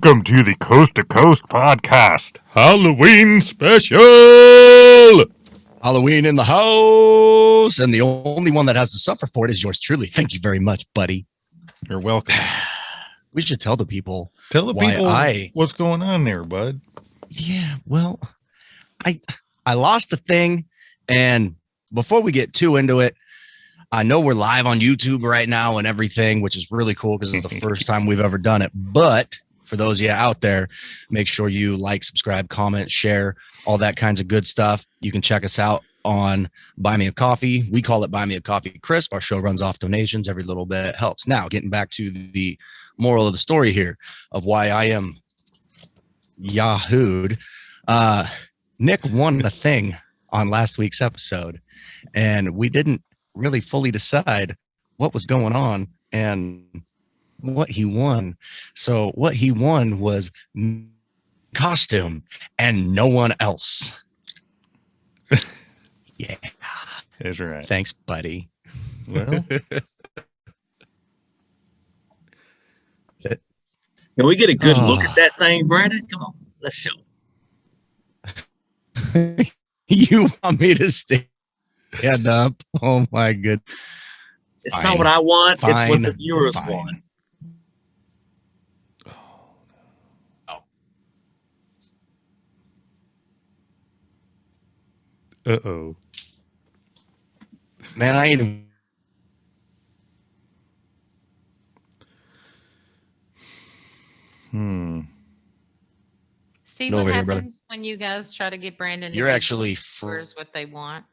Welcome to the Coast to Coast podcast, Halloween special. Halloween in the house, and the only one that has to suffer for it is yours truly. Thank you very much, buddy. You're welcome. We should tell the people. Tell the people what's going on there, bud. Yeah, well, I lost the thing, and before we get too into it, I know we're live on YouTube right now and everything, which is really cool because it's the first time we've ever done it. But for those of you out there, make sure you like, subscribe, comment, share, all that kinds of good stuff. You can check us out on Buy Me a Coffee. We call it Buy Me a Coffee Crisp. Our show runs off donations. Every little bit helps. Now, getting back to the moral of the story here of why I am Yahooed. Nick won the thing on last week's episode, and we didn't really fully decide what was going on and what he won. So what he won was costume and no one else. Yeah. That's right. Thanks, buddy. Well, can we get a good look at that thing, Brandon? Come on, let's show. You want me to stand up? Oh my good. It's Fine. not what I want. Fine. It's what the viewers Fine. want. uh-oh. Man, I ain't. See Go what over here, happens when you guys try to get Brandon to You're give actually viewers what they want.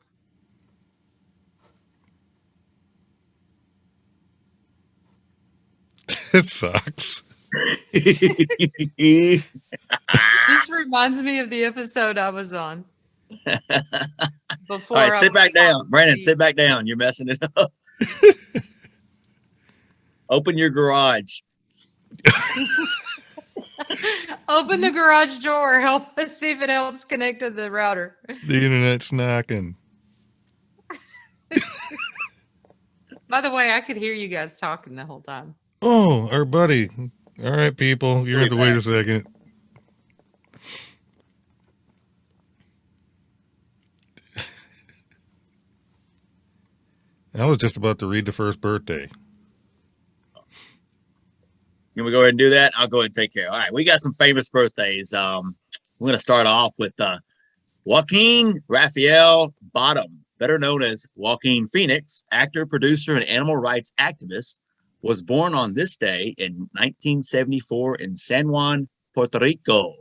It sucks. This reminds me of the episode I was on. Before All right, sit back down. Brandon, sit back down. You're messing it up. Open your garage. Open the garage door. Help us see if it helps connect to the router. The internet's knocking. By the way, I could hear you guys talking the whole time. Oh, our buddy. All right, people. You have to wait a second. I was just about to read the first birthday. Can we go ahead and do that? I'll go ahead and take care. All right, we got some famous birthdays. We're going to start off with Joaquin Raphael Bottom, better known as Joaquin Phoenix, actor, producer, and animal rights activist, was born on this day in 1974 in San Juan, Puerto Rico.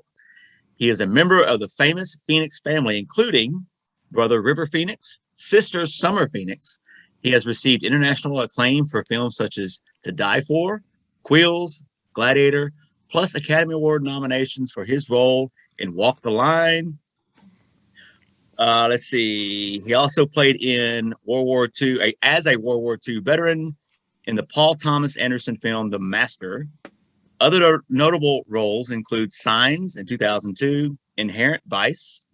He is a member of the famous Phoenix family, including brother River Phoenix, sister Summer Phoenix. He has received international acclaim for films such as To Die For, Quills, Gladiator, plus Academy Award nominations for his role in Walk the Line. Let's see. He also played in World War II as a World War II veteran in the Paul Thomas Anderson film The Master. Other notable roles include Signs in 2002, Inherent Vice,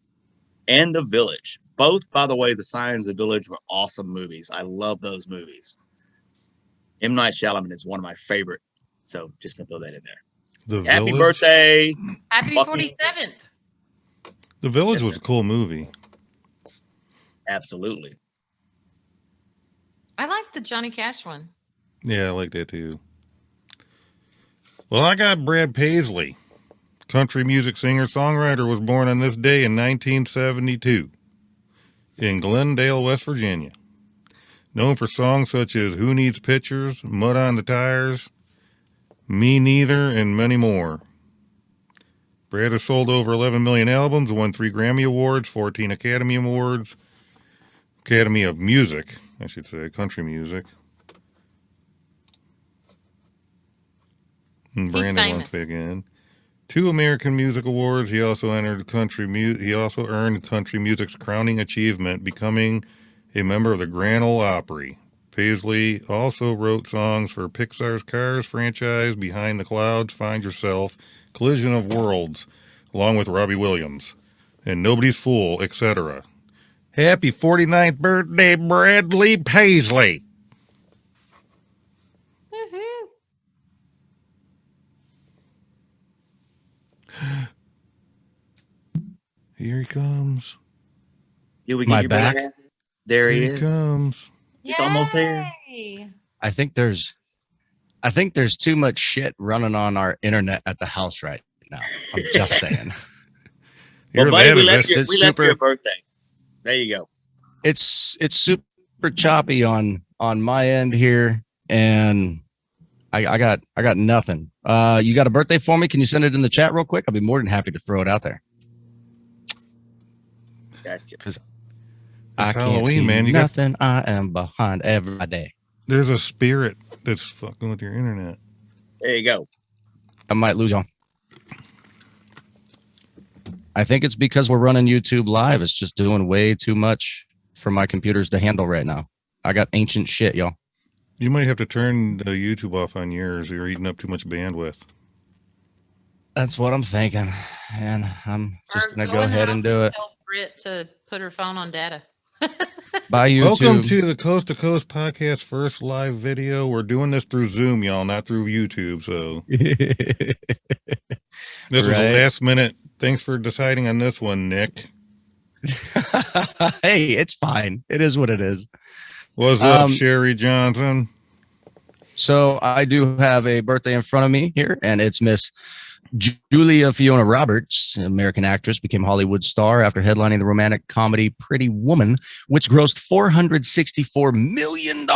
and The Village. Both, by the way, The Signs and The Village were awesome movies. I love those movies. M. Night Shyamalan is one of my favorite. So just gonna throw that in there. Happy Village? birthday. Happy 47th. The Village Yes, was sir. a cool movie. Absolutely. I like the Johnny Cash one. Yeah, I like that too. Well, I got Brad Paisley. Country music singer-songwriter was born on this day in 1972 in Glendale, West Virginia. Known for songs such as Who Needs Pictures, Mud on the Tires, Me Neither, and many more. Brad has sold over 11 million albums, won 3 Grammy Awards, 14 Academy Awards, Academy of Music, I should say, country music. And Brandon once again. 2 American Music Awards. He also earned country music's crowning achievement, becoming a member of the Grand Ole Opry. Paisley also wrote songs for Pixar's Cars franchise, Behind the Clouds, Find Yourself, Collision of Worlds, along with Robbie Williams, and Nobody's Fool, etc. Happy 49th birthday, Bradley Paisley. Here he comes. You we My get your brother back? hat? There he Here he is. comes. It's almost there. Yay. I think there's too much shit running on our internet at the house right now. I'm just saying. Well, Hear buddy, that? we Is left this- you your birthday. There you go. It's super choppy on my end here, and I got nothing. You got a birthday for me? Can you send it in the chat real quick? I'll be more than happy to throw it out there. Gotcha. I can't Halloween, see man. You got- nothing. I am behind every day. There's a spirit that's fucking with your internet. There you go. I might lose y'all. I think it's because we're running YouTube live. It's just doing way too much for my computers to handle right now. I got ancient shit, y'all. You might have to turn the YouTube off on yours. You're eating up too much bandwidth. That's what I'm thinking. And I'm just Or going to go go in the ahead house and do it. Tell Britt to put her phone on data. Bye, YouTube. Welcome to the Coast to Coast podcast first live video. We're doing this through Zoom, y'all, not through YouTube. So this is Right. the last minute. Thanks for deciding on this one, Nick. Hey, it's fine. It is what it is. What's up, Um, Sherry Johnson? So I do have a birthday in front of me here, and it's Miss Julia Fiona Roberts, American actress, became Hollywood star after headlining the romantic comedy Pretty Woman, which grossed $464 million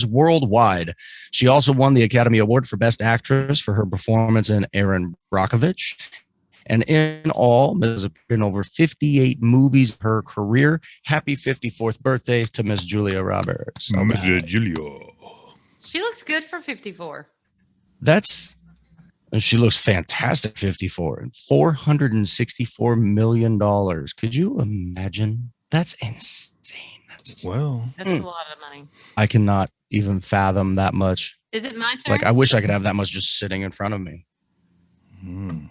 worldwide. She also won the Academy Award for Best Actress for her performance in Aaron Brockovich. And in all, Ms. appeared in over 58 movies in her career. Happy 54th birthday to Miss Julia Roberts. All Mr. right. Julio. She looks good for 54. And she looks fantastic, 54 and $464 million. Could you imagine? That's insane. Well, That's a lot of money. I cannot even fathom that much. Is it my turn? Like, I wish I could have that much just sitting in front of me. mm.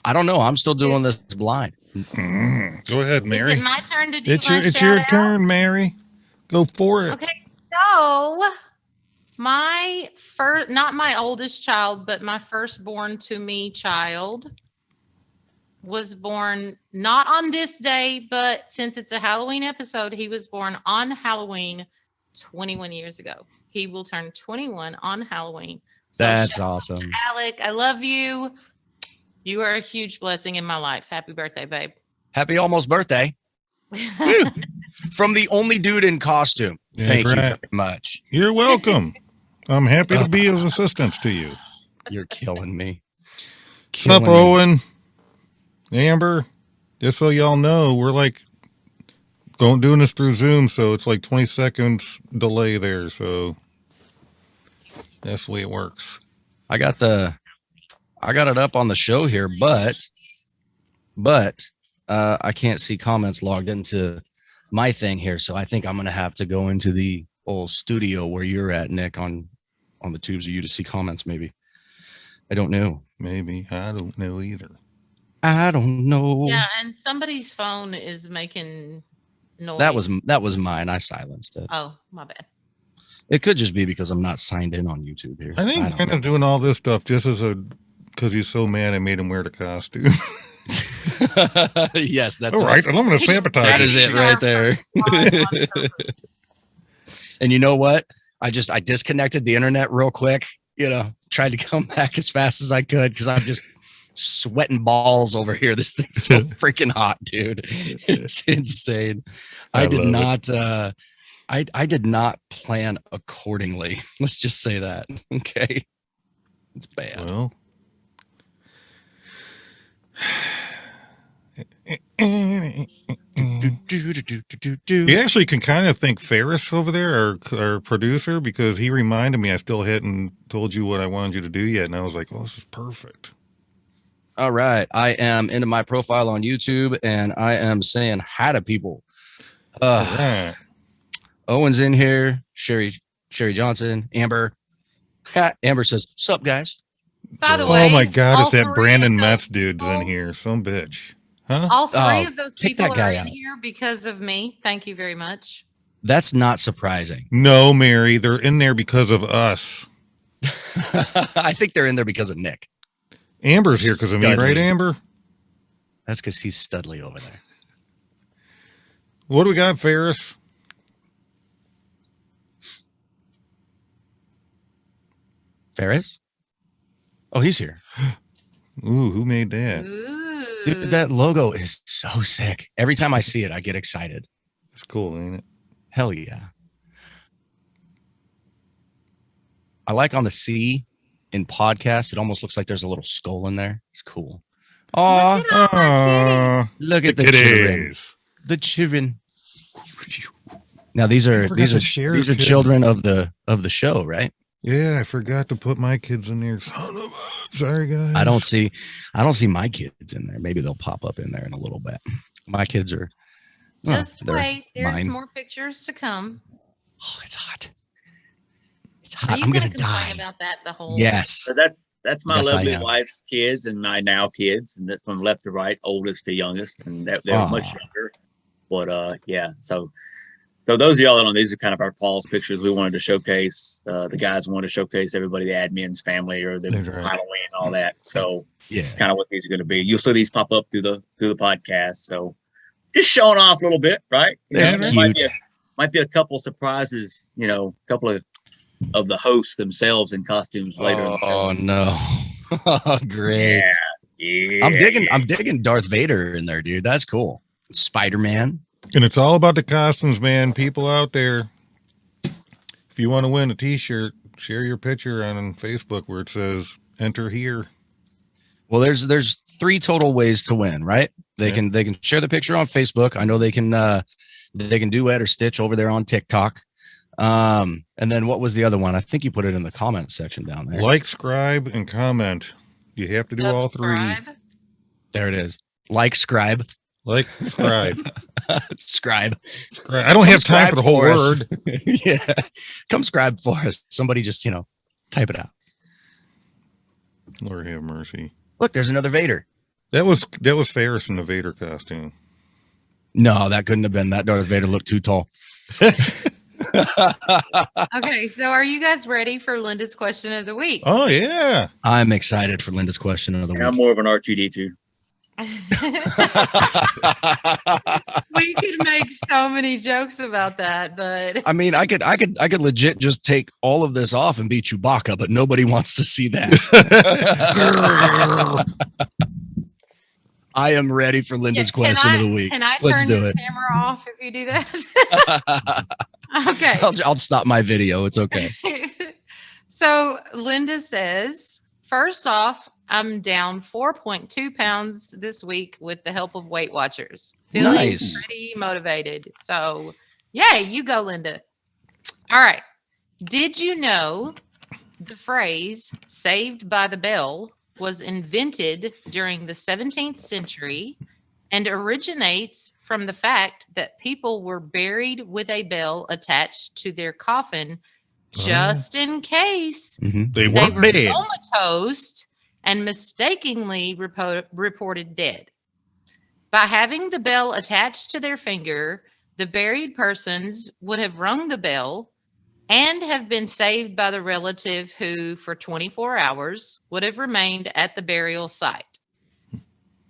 I don't know. I'm still doing this blind. Go ahead, Mary. Is it my turn to do It's my your shout-out? turn, Mary. Go for it. Okay, so my first, not my oldest child, but my firstborn to me child was born not on this day, but since it's a Halloween episode, he was born on Halloween 21 years ago. He will turn 21 on Halloween. So That's shout out awesome. to Alec, I love you. You are a huge blessing in my life. Happy birthday, babe. Happy almost birthday from the only dude in costume. That's Thank you right. very much. You're welcome. I'm happy to be of assistance to you. You're killing me. What's up, Killing me. Owen? Amber, just so y'all know, we're like doing this through Zoom, so it's like 20 seconds delay there. So that's the way it works. I got it up on the show here, but I can't see comments logged into my thing here. So I think I'm going to have to go into the old studio where you're at, Nick, on the tubes of you to see comments. Maybe. I don't know. Maybe. I don't know either. I don't know. Yeah, and somebody's phone is making noise. That was mine. I silenced it. Oh, my bad. It could just be because I'm not signed in on YouTube here. I think don't Brandon's doing all this stuff just because he's so mad I made him wear the costume. know. Yes, that's All right, and I'm going to sabotage That it. is it right there. And you know what? I disconnected the internet real quick, tried to come back as fast as I could because I'm just sweating balls over here. This thing's so freaking hot, dude. It's insane. I did love not I did not plan accordingly. Let's just say that. Okay. It's bad. Well, you actually can kind of thank Ferris over there, our producer, because he reminded me I still hadn't told you what I wanted you to do yet. And I was like, oh, this is perfect. All right. I am into my profile on YouTube and I am saying hi to people. All right. Owen's in here. Sherry Johnson. Amber. Amber says, "Sup, guys?" By the way, Oh my God, all it's that three Brandon of Metz those dude's in people- here. Some bitch. Huh? All three Oh, of those kick people that guy are in out. here because of me. Thank you very much. That's not surprising. No, Mary, they're in there because of us. I think they're in there because of Nick. Amber's here because of me, right, Dudley. Amber? That's because he's Studley over there. What do we got, Ferris? Ferris? Oh, he's here. Ooh, who made that? Ooh. Dude, that logo is so sick. Every time I see it, I get excited. It's cool, ain't it? Hell yeah. I like on the C in podcast, it almost looks like there's a little skull in there. It's cool. Oh, Look at all my kitties. look at the children. kitties. The children. Now these are forgot to share kid. children of the show, right? Yeah, I forgot to put my kids in there. Son of a... Sorry, guys. I don't see my kids in there. Maybe they'll pop up in there in a little bit. My kids are Just they're wait. There's mine. more pictures to come. Oh, it's hot. It's Are hot. you I'm gonna gonna die. complain about that the whole? Yes. So that's my Yes, I lovely am. wife's kids and my now kids, and that's from left to right, oldest to youngest, and they're much Aw. younger. But yeah, so those of y'all that know, these are kind of our Paul's pictures. We wanted to showcase the guys wanted to showcase everybody, the admin's family or the That's right. Halloween and all that. So Yeah. kind of what these are going to be. You'll see these pop up through the podcast. So just showing off a little bit, right? You They're know, there cute. might be a couple surprises, you know, a couple of the hosts themselves in costumes later in the show. Oh no. Oh, great. Yeah. I'm digging Darth Vader in there, dude. That's cool. Spider-Man. And it's all about the costumes, man. People out there, if you want to win a t-shirt, share your picture on Facebook where it says enter here. Well, there's 3 total ways to win, right? They Yeah. can share the picture on Facebook. I know they can duet or stitch over there on TikTok. And then what was the other one? I think you put it in the comment section down there. Like, scribe, and comment. You have to do all 3. Subscribe. There it is. Like, scribe. Like, scribe. Scribe. I don't have time Scribe for the whole for us. word. Yeah. Come scribe for us. Somebody just, type it out. Lord have mercy. Look, there's another Vader. That was Ferris in the Vader costume. No, that couldn't have been. That Darth Vader looked too tall. Okay, so are you guys ready for Linda's question of the week? Oh yeah. I'm excited for Linda's question of the I'm week. more of an R2D2. We could make so many jokes about that, but I mean, I could legit just take all of this off and be Chewbacca, but nobody wants to see that. I am ready for Linda's question of the week. Can I Let's turn do your it. camera off if you do that? Okay. I'll stop my video. It's okay. So Linda says, first off, I'm down 4.2 pounds this week with the help of Weight Watchers. Feeling Nice. pretty motivated. So, yay, you go, Linda. All right. Did you know the phrase saved by the bell was invented during the 17th century and originates from the fact that people were buried with a bell attached to their coffin just in case Mhm. They they were were dead. comatose and mistakenly reported dead. By having the bell attached to their finger, the buried persons would have rung the bell and have been saved by the relative who, for 24 hours, would have remained at the burial site.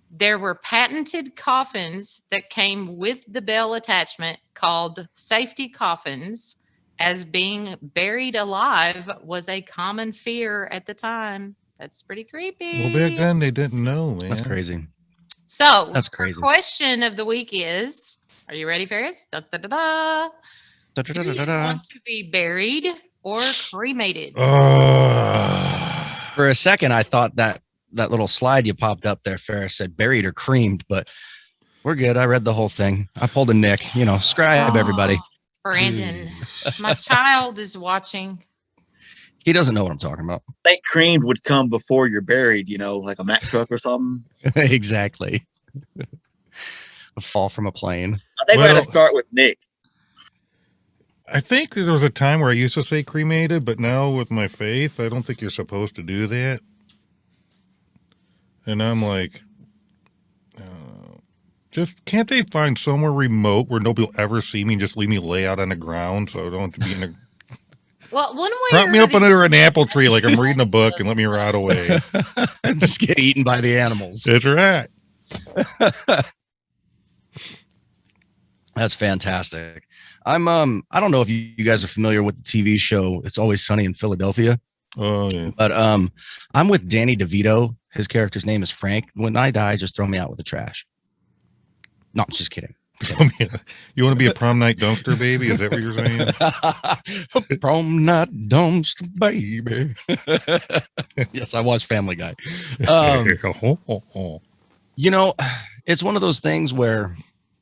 There were patented coffins that came with the bell attachment called safety coffins, as being buried alive was a common fear at the time. That's pretty creepy. Well, back then they didn't know, man. That's crazy. So, That's our crazy. question of the week is, are you ready, Ferris? Da, da, da, da. Do you want to be buried or cremated? For a second, I thought that little slide you popped up there, Ferris, said buried or creamed, but we're good. I read the whole thing. I pulled a Nick, scribe everybody. Oh, Brandon, my child is watching. He doesn't know what I'm talking about. I think creamed would come before you're buried, like a Mack truck or something. Exactly. A fall from a plane. I think we're Well- going to start with Nick. I think there was a time where I used to say cremated, but now with my faith, I don't think you're supposed to do that. And I'm like, just can't they find somewhere remote where nobody will ever see me and just leave me lay out on the ground so I don't have to be in the Well, one way prop or me up the under an apple tree like I'm reading a book and let me rot away. Just get eaten by the animals. That's right. That's fantastic. I don't know if you guys are familiar with the TV show It's Always Sunny in Philadelphia, Oh yeah. but I'm with Danny DeVito. His character's name is Frank. When I die, just throw me out with the trash. No, I'm just kidding. You want to be a prom night dumpster baby? Is that what you're saying? Prom night dumpster baby. Yes, I watch Family Guy. You know, it's one of those things where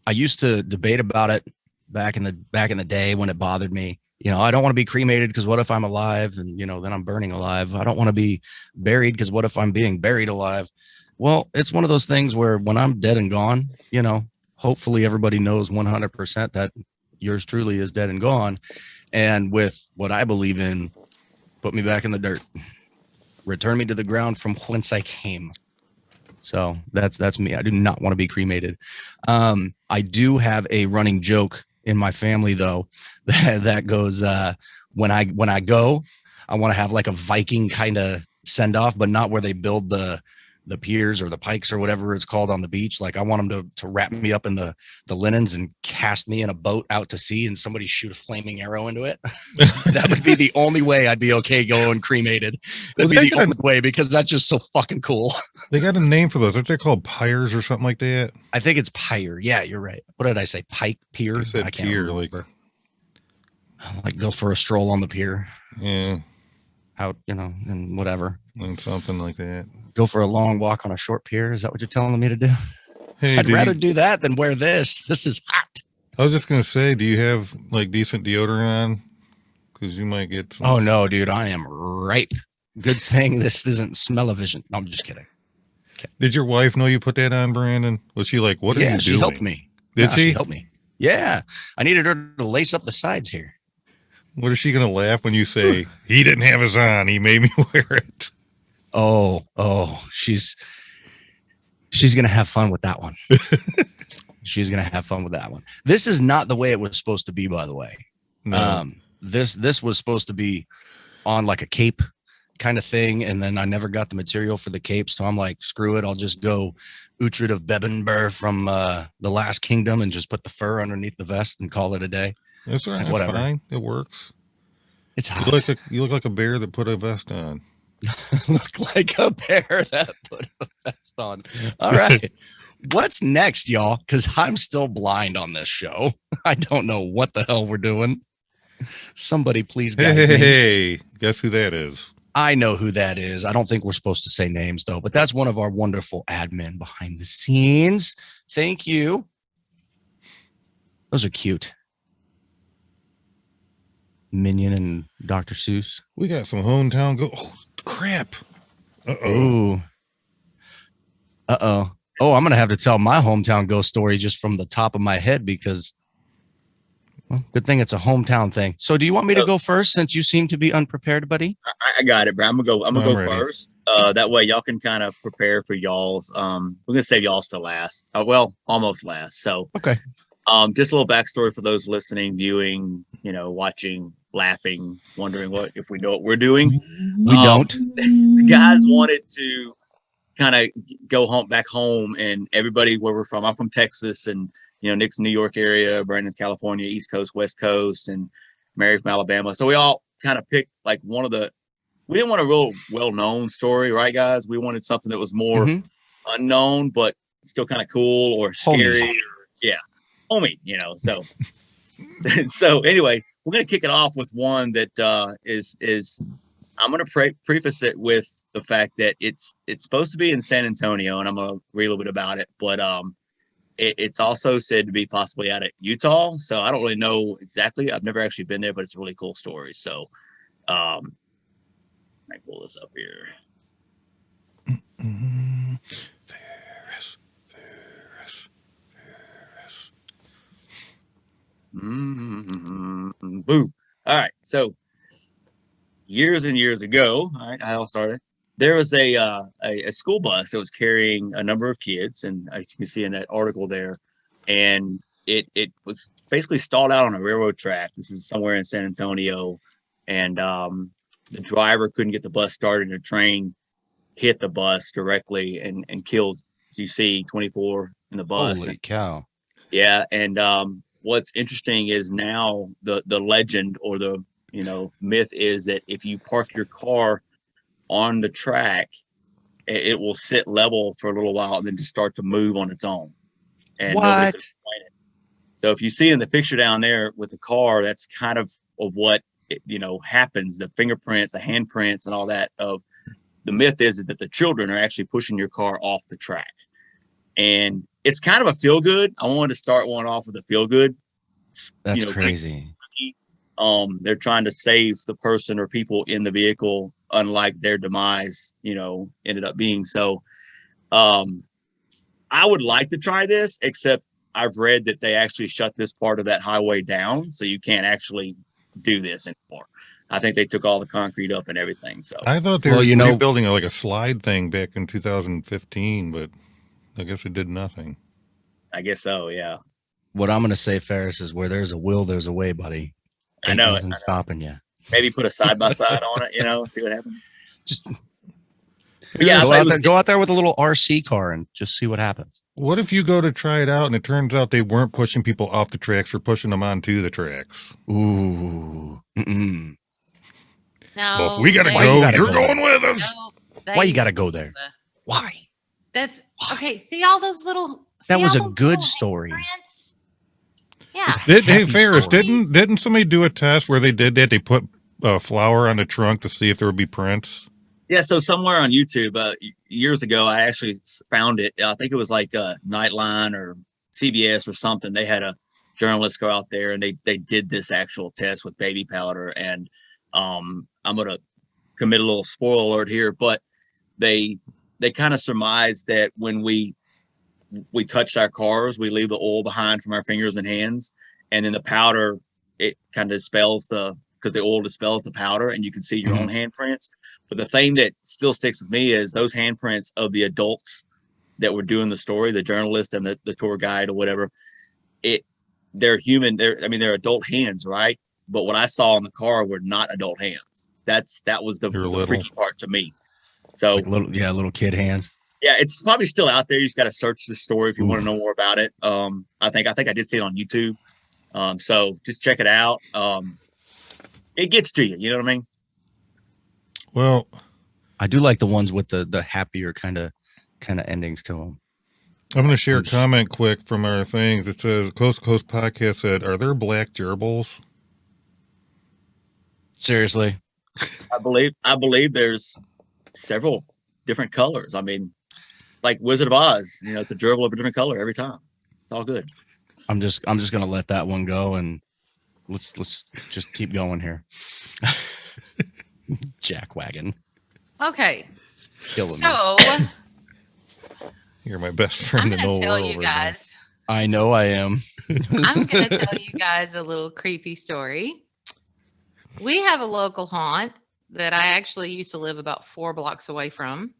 I used to debate about it back in the day when it bothered me. You know, I don't want to be cremated because what if I'm alive and, you know, then I'm burning alive. I don't want to be buried because what if I'm being buried alive? Well, it's one of those things where when I'm dead and gone, you know, hopefully everybody knows 100% that yours truly is dead and gone. And with what I believe in, put me back in the dirt, return me to the ground from whence I came. So that's me. I do not want to be cremated. I do have a running joke in my family though, that goes, when I go, I want to have like a Viking kind of send off, but not where they build the piers or the pikes or whatever it's called on the beach. Like I want them to wrap me up in the linens and cast me in a boat out to sea and somebody shoot a flaming arrow into it. That would be the only way I'd be okay going cremated. That'd be the only way, because that's just so fucking cool. They got a name for those. Aren't they called pyres or something like that? I think it's pyre. Yeah, you're right. What did I say? Pike, pier? You said I can't pier, remember. Like go for a stroll on the pier. Yeah. Out, you know, and whatever. And something like that. Go for a long walk on a short pier. Is that what you're telling me to do? Hey, I'd rather do that than wear this. This is hot. I was just gonna say, do you have like decent deodorant on? Because you might get some. Oh no, dude, I am ripe. Good thing this isn't smell-o-vision. No, I'm just kidding. Okay. Did your wife know you put that on, Brandon? Was she like, what are you doing? Yeah, she helped me. Did she? She helped me. Yeah. I needed her to lace up the sides here. What is she gonna laugh when you say he didn't have his on? He made me wear it. Oh, she's gonna have fun with that one. She's gonna have fun with that one. This is not the way it was supposed to be, by the way. No. This was supposed to be on like a cape kind of thing, and then I never got the material for the cape, so I'm like, screw it, I'll just go Uhtred of Bebbanburg from the Last Kingdom and just put the fur underneath the vest and call it a day. That's right. That's whatever. fine. It works. It's hot. You look like a bear that put a vest on. Look like a bear that put a vest on. All right. What's next, y'all? Because I'm still blind on this show. I don't know what the hell we're doing. Somebody please guide me. Hey, guess who that is? I know who that is. I don't think we're supposed to say names, though, but that's one of our wonderful admin behind the scenes. Thank you. Those are cute. Minion and Dr. Seuss. We got some hometown go. Oh, crap. Uh-oh. Ooh. Uh-oh. Oh, I'm going to have to tell my hometown ghost story just from the top of my head because, well, good thing it's a hometown thing. So do you want me to go first since you seem to be unprepared, buddy? I got it, bro. I'm gonna go ready. first. That way y'all can kind of prepare for y'all's. We're gonna save y'all's for last. Well, almost last. So Okay. just a little backstory for those listening, viewing, watching, laughing, wondering if we know what we're doing. We don't. The guys wanted to kind of go back home, and everybody where we're from. I'm from Texas, and Nick's New York area, Brandon's California, East Coast, West Coast, and Mary from Alabama. So we all kind of picked like we didn't want a real well-known story, right, guys? We wanted something that was more unknown, but still kind of cool or scary. Homey, So, so anyway, we're going to kick it off with one that is I'm going to preface it with the fact that it's supposed to be in San Antonio, and I'm going to read a little bit about it, but it's also said to be possibly out of Utah. So I don't really know exactly. I've never actually been there, but it's a really cool story. So I pull this up here. Ferris. Boo. All right. So years and years ago, all right, I all started. There was a school bus that was carrying a number of kids, and as you can see in that article there, and it was basically stalled out on a railroad track. This is somewhere in San Antonio, and the driver couldn't get the bus started, and the train hit the bus directly and killed you see 24 in the bus. Holy cow. Yeah, and what's interesting is now the legend or the myth is that if you park your car on the track, it will sit level for a little while and then just start to move on its own. And nobody could What? explain it. So if you see in the picture down there with the car, that's kind of what happens. The fingerprints, the handprints, and all that. Of the myth is that the children are actually pushing your car off the track, and it's kind of a feel good. I wanted to start one off with a feel good. That's crazy. They're trying to save the person or people in the vehicle, unlike their demise, ended up being. So, I would like to try this, except I've read that they actually shut this part of that highway down, so you can't actually do this anymore. I think they took all the concrete up and everything. So I thought they were rebuilding like a slide thing back in 2015, but I guess it did nothing. I guess so, yeah. What I'm going to say, Ferris, is where there's a will, there's a way, buddy. I know. Nothing's stopping you. Maybe put a side-by-side on it, see what happens. Just go out there with a little RC car and just see what happens. What if you go to try it out and it turns out they weren't pushing people off the tracks or pushing them onto the tracks? Ooh. Mm-mm. No. Well, if we gotta go, you're going with us. No, Why you gotta go there? Why? That's okay. See all those little. That was a good story. Yeah. Hey, Ferris, didn't somebody do a test where they did that? They put flour on the trunk to see if there would be prints. Yeah, so somewhere on YouTube years ago, I actually found it. I think it was like Nightline or CBS or something. They had a journalist go out there and they did this actual test with baby powder. And I'm going to commit a little spoiler alert here, but they kind of surmised that when we touch our cars, we leave the oil behind from our fingers and hands, and then the powder, it kind of dispels because the oil dispels the powder and you can see your own handprints. But the thing that still sticks with me is those handprints of the adults that were doing the story, the journalist and the tour guide or whatever. They're human. They're adult hands, right? But what I saw in the car were not adult hands. That was the freaky part to me. So like little kid hands. Yeah, it's probably still out there. You just got to search the story if you want to know more about it. I think I did see it on YouTube. So just check it out. It gets to you. You know what I mean? Well, I do like the ones with the happier kind of endings to them. I'm going to share a comment quick from our things. It says, Coast to Coast Podcast said, are there black gerbils? Seriously? I believe there's several different colors. I mean, it's like Wizard of Oz. It's a gerbil of a different color every time. It's all good. I'm just going to let that one go, and let's just keep going here. Jackwagon. Okay. Killing me. You're my best friend in the whole world. I'm going to tell you guys. I know I am. I'm going to tell you guys a little creepy story. We have a local haunt that I actually used to live about 4 blocks away from.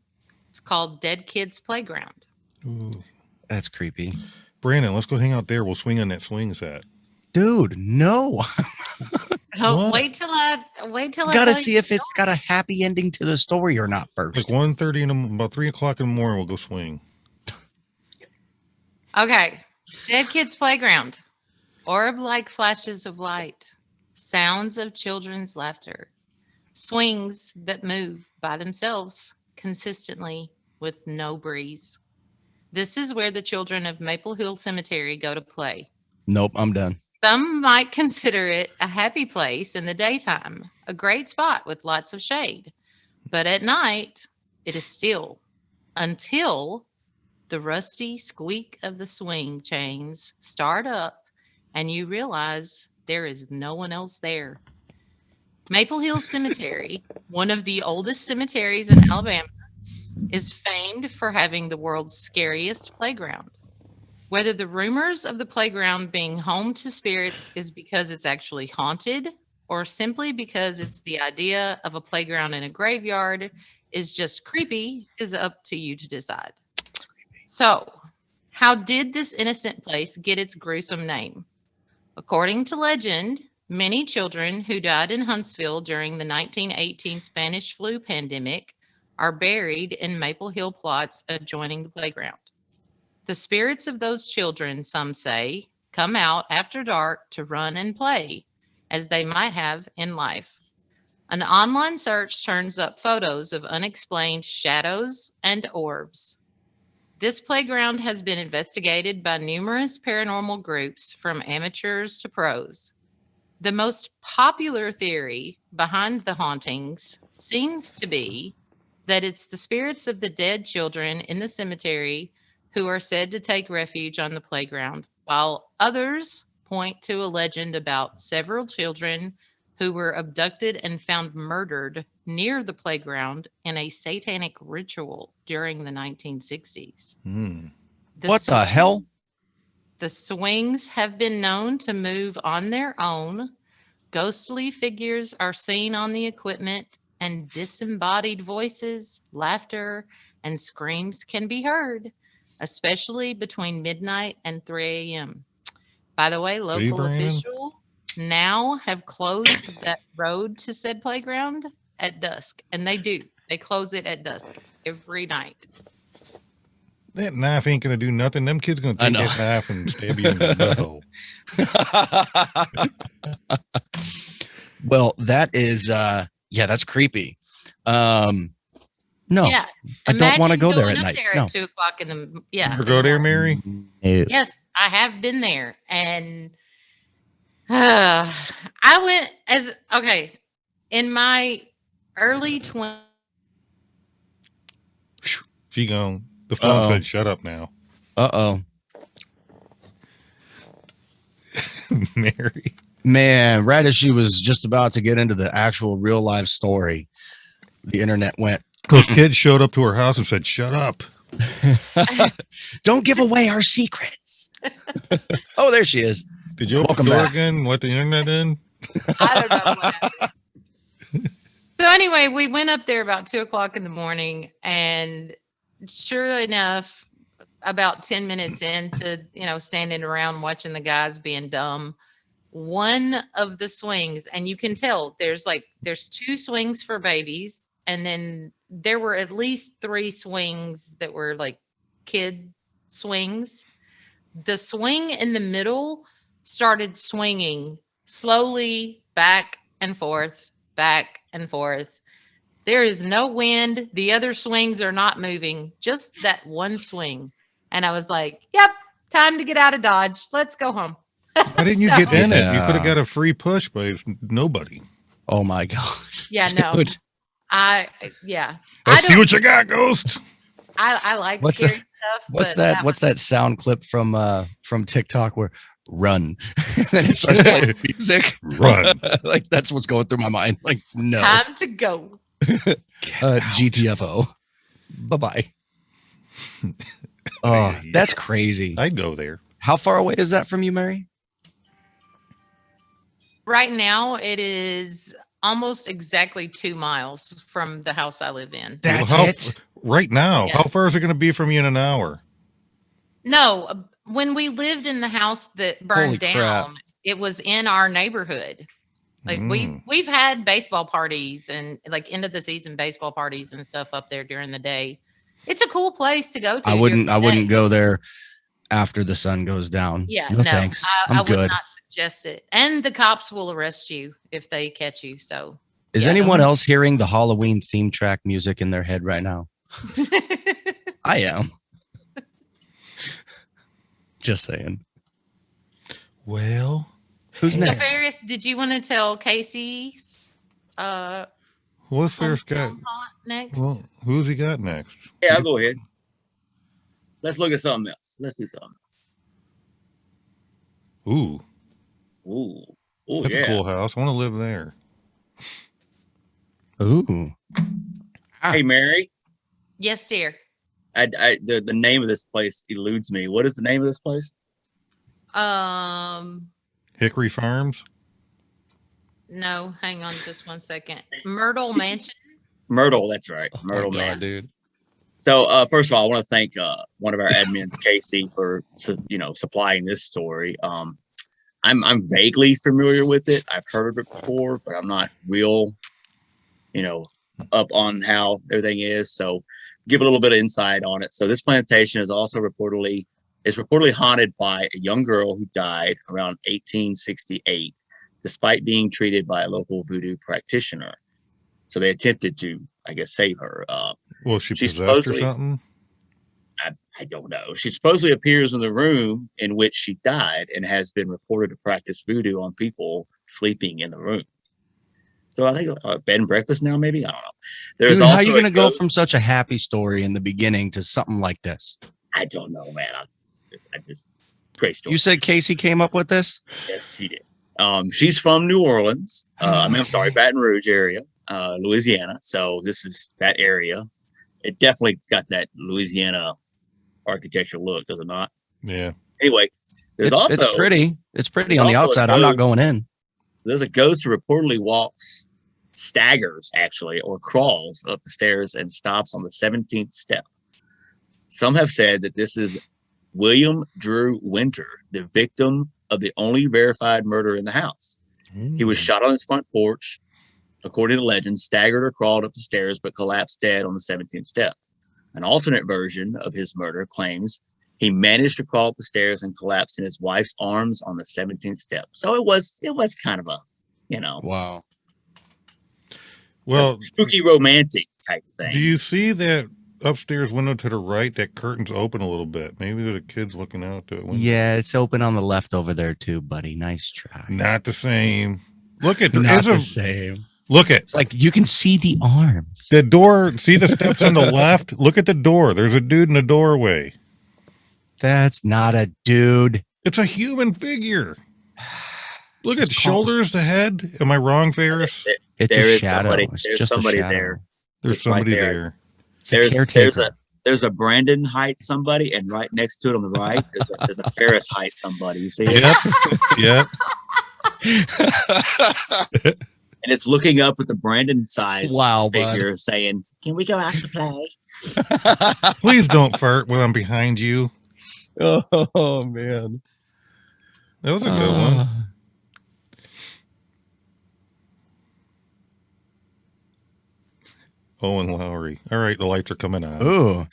It's called Dead Kids Playground. Ooh. That's creepy. Brandon, let's go hang out there. We'll swing on that swing set. Dude, no. Wait till I gotta see if it's got a happy ending to the story or not first. Like 1:30 about 3 o'clock in the morning, we'll go swing. Okay. Dead Kids Playground. Orb-like flashes of light. Sounds of children's laughter. Swings that move by themselves consistently with no breeze. This is where the children of Maple Hill Cemetery go to play. Nope, I'm done. Some might consider it a happy place in the daytime, a great spot with lots of shade. But at night, it is still until the rusty squeak of the swing chains start up and you realize there is no one else there. Maple Hill Cemetery, one of the oldest cemeteries in Alabama, is famed for having the world's scariest playground. Whether the rumors of the playground being home to spirits is because it's actually haunted or simply because it's the idea of a playground in a graveyard is just creepy is up to you to decide. So, how did this innocent place get its gruesome name? According to legend, many children who died in Huntsville during the 1918 Spanish flu pandemic are buried in Maple Hill plots adjoining the playground. The spirits of those children, some say, come out after dark to run and play, as they might have in life. An online search turns up photos of unexplained shadows and orbs. This playground has been investigated by numerous paranormal groups, from amateurs to pros. The most popular theory behind the hauntings seems to be that it's the spirits of the dead children in the cemetery who are said to take refuge on the playground, while others point to a legend about several children who were abducted and found murdered near the playground in a satanic ritual during the 1960s. What the hell? The swings have been known to move on their own. Ghostly figures are seen on the equipment, and disembodied voices, laughter, and screams can be heard, especially between midnight and 3 a.m. By the way, local officials now have closed that road to said playground at dusk, and they do. They close it at dusk every night. That knife ain't gonna do nothing. Them kids gonna take that knife and stab you in the butthole. Well, that is that's creepy. No, yeah, I don't want to go there at night. There at 2 o'clock in the Ever go there, Mary? Yes, I have been there, and I went in my early 20s. She gone. The phone said, "Shut up now." Mary. Man, right as she was just about to get into the actual real life story, the internet went. Those kids showed up to her house and said, "Shut up. Don't give away our secrets." Oh, there she is. Did you open the door again and let the internet in? I don't know what happened. So anyway, we went up there about 2 o'clock in the morning, and sure enough, about 10 minutes into, standing around watching the guys being dumb, one of the swings, and you can tell there's 2 swings for babies, and then there were at least 3 swings that were like kid swings. The swing in the middle started swinging slowly back and forth, back and forth. There is no wind. The other swings are not moving, just that one swing. And I was like, yep, time to get out of Dodge. Let's go home. Why didn't you get in it? You could have got a free push by nobody. Oh my gosh. Yeah, no. Dude. Let's see what you got, Ghost. I like scary stuff. What's that sound clip from TikTok where run? And then it starts playing music. Run. Like that's what's going through my mind. Like, no. Time to go. GTFO. Bye-bye. Oh, that's crazy. I'd go there. How far away is that from you, Mary? Right now, it is almost exactly 2 miles from the house I live in. That's it? Right now. Yeah. How far is it going to be from you in an hour? No, when we lived in the house that burned down, it was in our neighborhood. Like we've had baseball parties and like end of the season baseball parties and stuff up there during the day. It's a cool place to go to. I wouldn't go there after the sun goes down. Yeah, no thanks. I good. would not suggest it. And the cops will arrest you if they catch you. So is anyone else hearing the Halloween theme track music in their head right now? I am. Just saying. Well, who's next? So Ferris, did you want to tell Casey's what's Ferris got next? Well, who's he got next? Yeah, I'll go ahead. Let's look at something else. Let's do something else. Ooh, that's a cool house. I want to live there. Ooh. Hey, Mary. Yes, dear. The name of this place eludes me. What is the name of this place? Hickory Farms? No, hang on just 1 second. Myrtle Mansion. Myrtle, that's right. Myrtle Mansion, dude. So first of all, I want to thank one of our admins, Casey, for supplying this story. I'm vaguely familiar with it. I've heard of it before, but I'm not real, up on how everything is. So give a little bit of insight on it. So this plantation is also reportedly is reportedly haunted by a young girl who died around 1868, despite being treated by a local voodoo practitioner. So they attempted to, I guess, save her. Well, she She's possessed or supposedly- something? I don't know. She supposedly appears in the room in which she died and has been reported to practice voodoo on people sleeping in the room. So I think bed and breakfast now, maybe? I don't know. There's Dude, also how are you a going to go ghost- from such a happy story in the beginning to something like this? I don't know, man. I just great story. You said Casey came up with this? Yes, he did. She's from New Orleans. I'm sorry, Baton Rouge area, Louisiana. So this is that area. It definitely got that Louisiana architectural look, does it not? Yeah. Anyway, there's also it's pretty. It's pretty there's on the also a outside. I'm not ghost. going in. There's a ghost who reportedly staggers actually, or crawls up the stairs and stops on the 17th step. Some have said that this is William Drew Winter, the victim of the only verified murder in the house. He was shot on his front porch, according to legend, staggered or crawled up the stairs, but collapsed dead on the 17th step. An alternate version of his murder claims he managed to crawl up the stairs and collapse in his wife's arms on the 17th step. So it was kind of a, Wow. Well, spooky romantic type thing. do you see that upstairs window to the right? That curtain's open a little bit. Maybe the kid's looking out the window. Yeah, it's open on the left over there too, buddy. Nice try. Not the same. Look at Not the there's same. look at It's like you can see the arms. the door. See the steps on the left? Look at the door. There's a dude in the doorway. That's not a dude. It's a human figure. Look at It's the called- shoulders, the head. Am I wrong, Ferris? It's There a is shadow. somebody- It's there's just a somebody shadow. there. There's It's right somebody there. there. It's a caretaker. There's a Brandon height somebody, and right next to it on the right, there's a Ferris height somebody. You see it? Yep. Yep. And it's looking up at the Brandon size Wow, bud. figure saying, "Can we go out to play?" Please don't fart when I'm behind you. Oh man. That was a good one. Owen Lowry. All right, the lights are coming on. Ooh.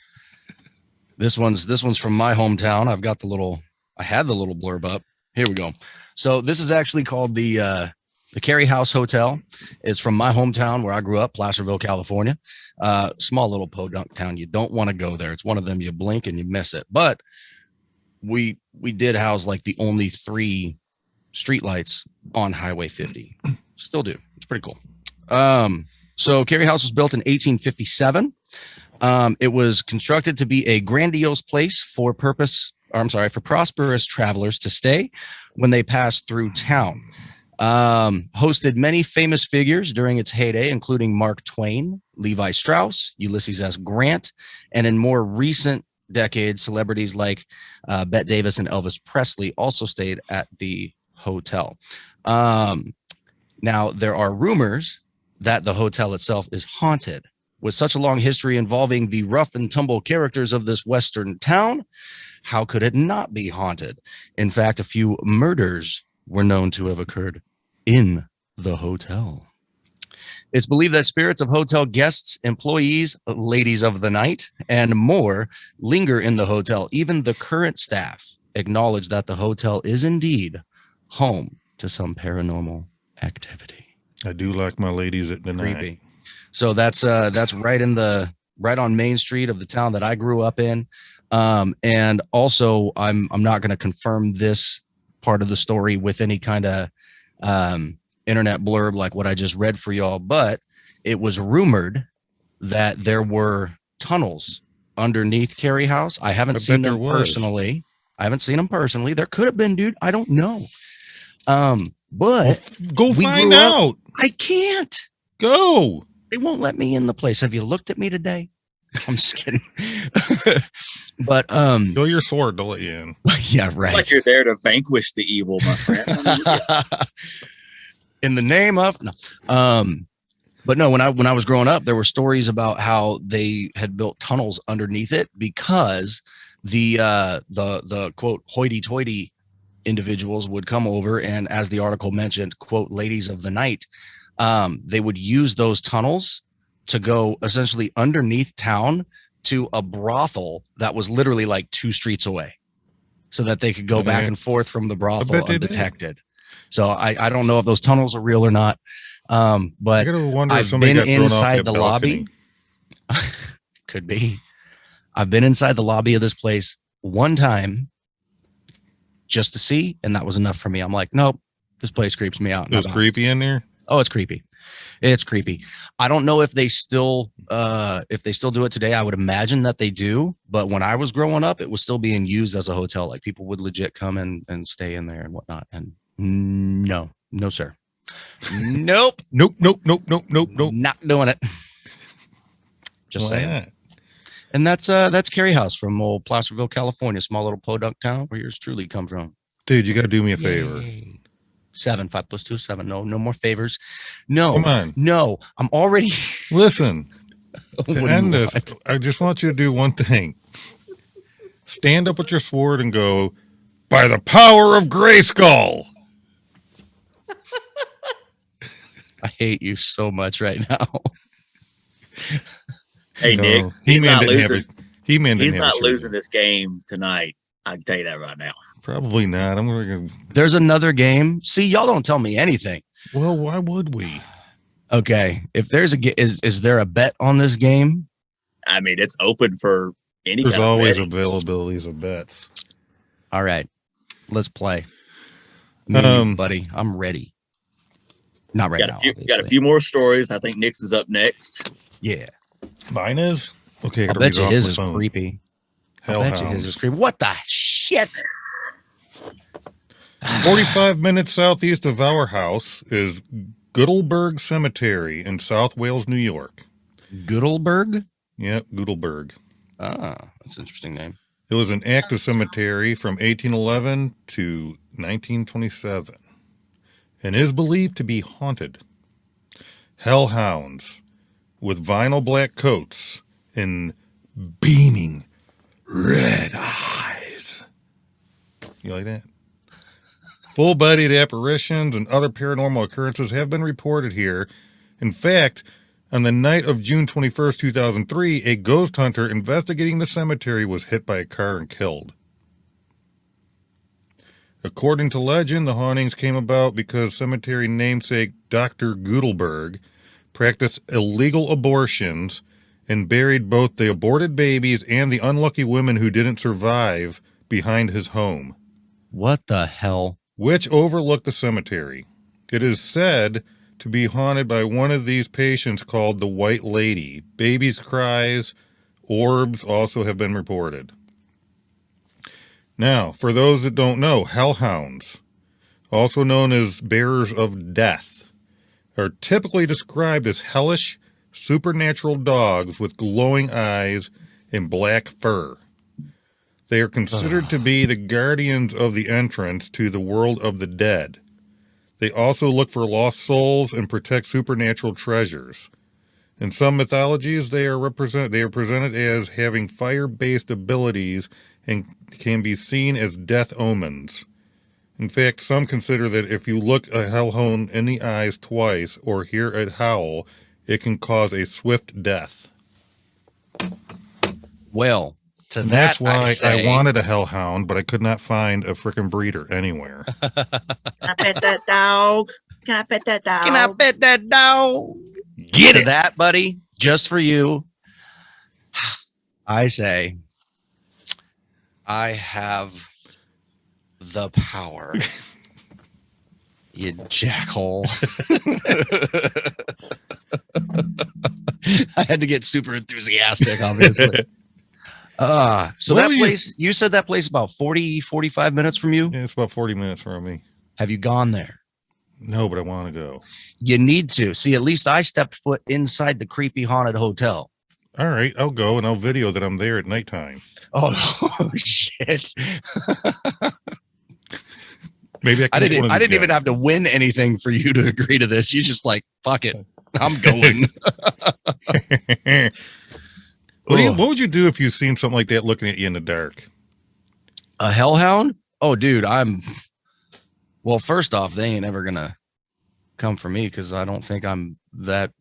This one's from my hometown. I had the little blurb up. Here we go. So this is actually called the Carrie House Hotel. It's from my hometown where I grew up, Placerville, California. Small little podunk town. You don't want to go there. It's one of them you blink and you miss it. But we did house like the only 3 streetlights on Highway 50. Still do. It's pretty cool. So Carrie House was built in 1857. It was constructed to be a grandiose place for prosperous travelers to stay when they passed through town. Hosted many famous figures during its heyday, including Mark Twain, Levi Strauss, Ulysses S. Grant, and in more recent decades, celebrities like Bette Davis and Elvis Presley also stayed at the hotel. Now, there are rumors that the hotel itself is haunted. With such a long history involving the rough and tumble characters of this Western town, how could it not be haunted? In fact, a few murders were known to have occurred in the hotel. It's believed that spirits of hotel guests, employees, ladies of the night, and more linger in the hotel. Even the current staff acknowledge that the hotel is indeed home to some paranormal activity. I do like my ladies at the night. Creepy. So that's right on Main Street of the town that I grew up in. And also I'm not going to confirm this part of the story with any kind of internet blurb like what I just read for y'all, but it was rumored that there were tunnels underneath Carrie House. I haven't seen bet there them was. personally. There could have been, dude. I don't know. But Go we find grew up- out. I can't. Go. They won't let me in the place. Have you looked at me today? I'm just kidding. But Go your sword to let you in. yeah, right. Like you're there to vanquish the evil, my friend. I mean, yeah. In the name of no. But no, when I was growing up, there were stories about how they had built tunnels underneath it because the quote hoity-toity individuals would come over, and as the article mentioned, quote, ladies of the night, they would use those tunnels to go essentially underneath town to a brothel that was literally like 2 streets away. so that they could go back Yeah. and forth from the bet brothel they did. undetected. So I don't know if those tunnels are real or not. I But gotta wonder if I've somebody been got thrown off inside that the balcony. lobby. Could be. I've been inside the lobby of this place one time just to see, and that was enough for me. I'm like, nope, this place creeps me out. It was creepy in there. Oh, it's creepy. It's creepy. I don't know if they still do it today. I would imagine that they do, but when I was growing up, it was still being used as a hotel. Like people would legit come in and stay in there and whatnot. And no, sir. Nope. Nope. Not doing it. Just Why saying. not? And that's Carrie House from old Placerville, California, small little podunk town where yours truly come from. Dude, you gotta do me a favor. Yay. 7, 5 + 2, 7. No more favors. No, Come on. no. I'm already. Listen, What to do you end this, want? I just want you to do one thing. Stand up with your sword and go, by the power of Grayskull. I hate you so much right now. Hey, No, Nick, he's He-Man not didn't have losing. it. He-Man didn't He's have not a sword. losing this game tonight. I can tell you that right now. Probably not. I'm gonna. There's another game. See, y'all don't tell me anything. Well, why would we? Okay, if there's is there a bet on this game? I mean, it's open for any There's kind always of betting. availabilities of bets. All right, let's play. Me and you, Um, buddy, I'm ready. Not right Got now. a few, got a obviously. few more stories. I think Nick's is up next. Yeah, Mine is okay. I I gotta bet read you off his my is phone. creepy. I bet you his is Hellhounds. creepy. What the shit? 45 minutes southeast of our house is Goodelberg Cemetery in South Wales, New York. Goodelberg? Yep, Goodelberg. Ah, that's an interesting name. It was an active cemetery from 1811 to 1927 and is believed to be haunted. Hellhounds with vinyl black coats and beaming red eyes. You like that? Full-bodied apparitions and other paranormal occurrences have been reported here. In fact, on the night of June 21st, 2003, a ghost hunter investigating the cemetery was hit by a car and killed. According to legend, the hauntings came about because cemetery namesake Dr. Goodelberg practiced illegal abortions and buried both the aborted babies and the unlucky women who didn't survive behind his home, What the hell? which overlooked the cemetery. It is said to be haunted by one of these patients called the White Lady. Babies' cries, orbs also have been reported. Now, for those that don't know, hellhounds, also known as bearers of death, are typically described as hellish, supernatural dogs with glowing eyes and black fur. They are considered to be the guardians of the entrance to the world of the dead. They also look for lost souls and protect supernatural treasures. In some mythologies, they are presented as having fire-based abilities and can be seen as death omens. In fact, some consider that if you look a hellhound in the eyes twice or hear it howl, it can cause a swift death. Well, to And that that's why I say, wanted a hellhound, but I could not find a frickin' breeder anywhere. Can I pet that dog? Can I pet that dog? Can I pet that dog? Get To it! that, buddy, just for you, I say, I have the power. You jackhole. I had to get super enthusiastic, obviously. So What that were you- place, you said that place about 40, 45 minutes from you. Yeah, it's about 40 minutes from me. Have you gone there? No, but I want to go. You need to. See, at least I stepped foot inside the creepy haunted hotel. All right, I'll go and I'll video that I'm there at nighttime. Oh, no. Shit. Maybe I make one of didn't these even guys. have to win anything for you to agree to this. You just like, fuck it. I'm going. What would you do if you seen something like that looking at you in the dark? A hellhound? Oh, dude, well, first off, they ain't ever gonna come for me because I don't think I'm that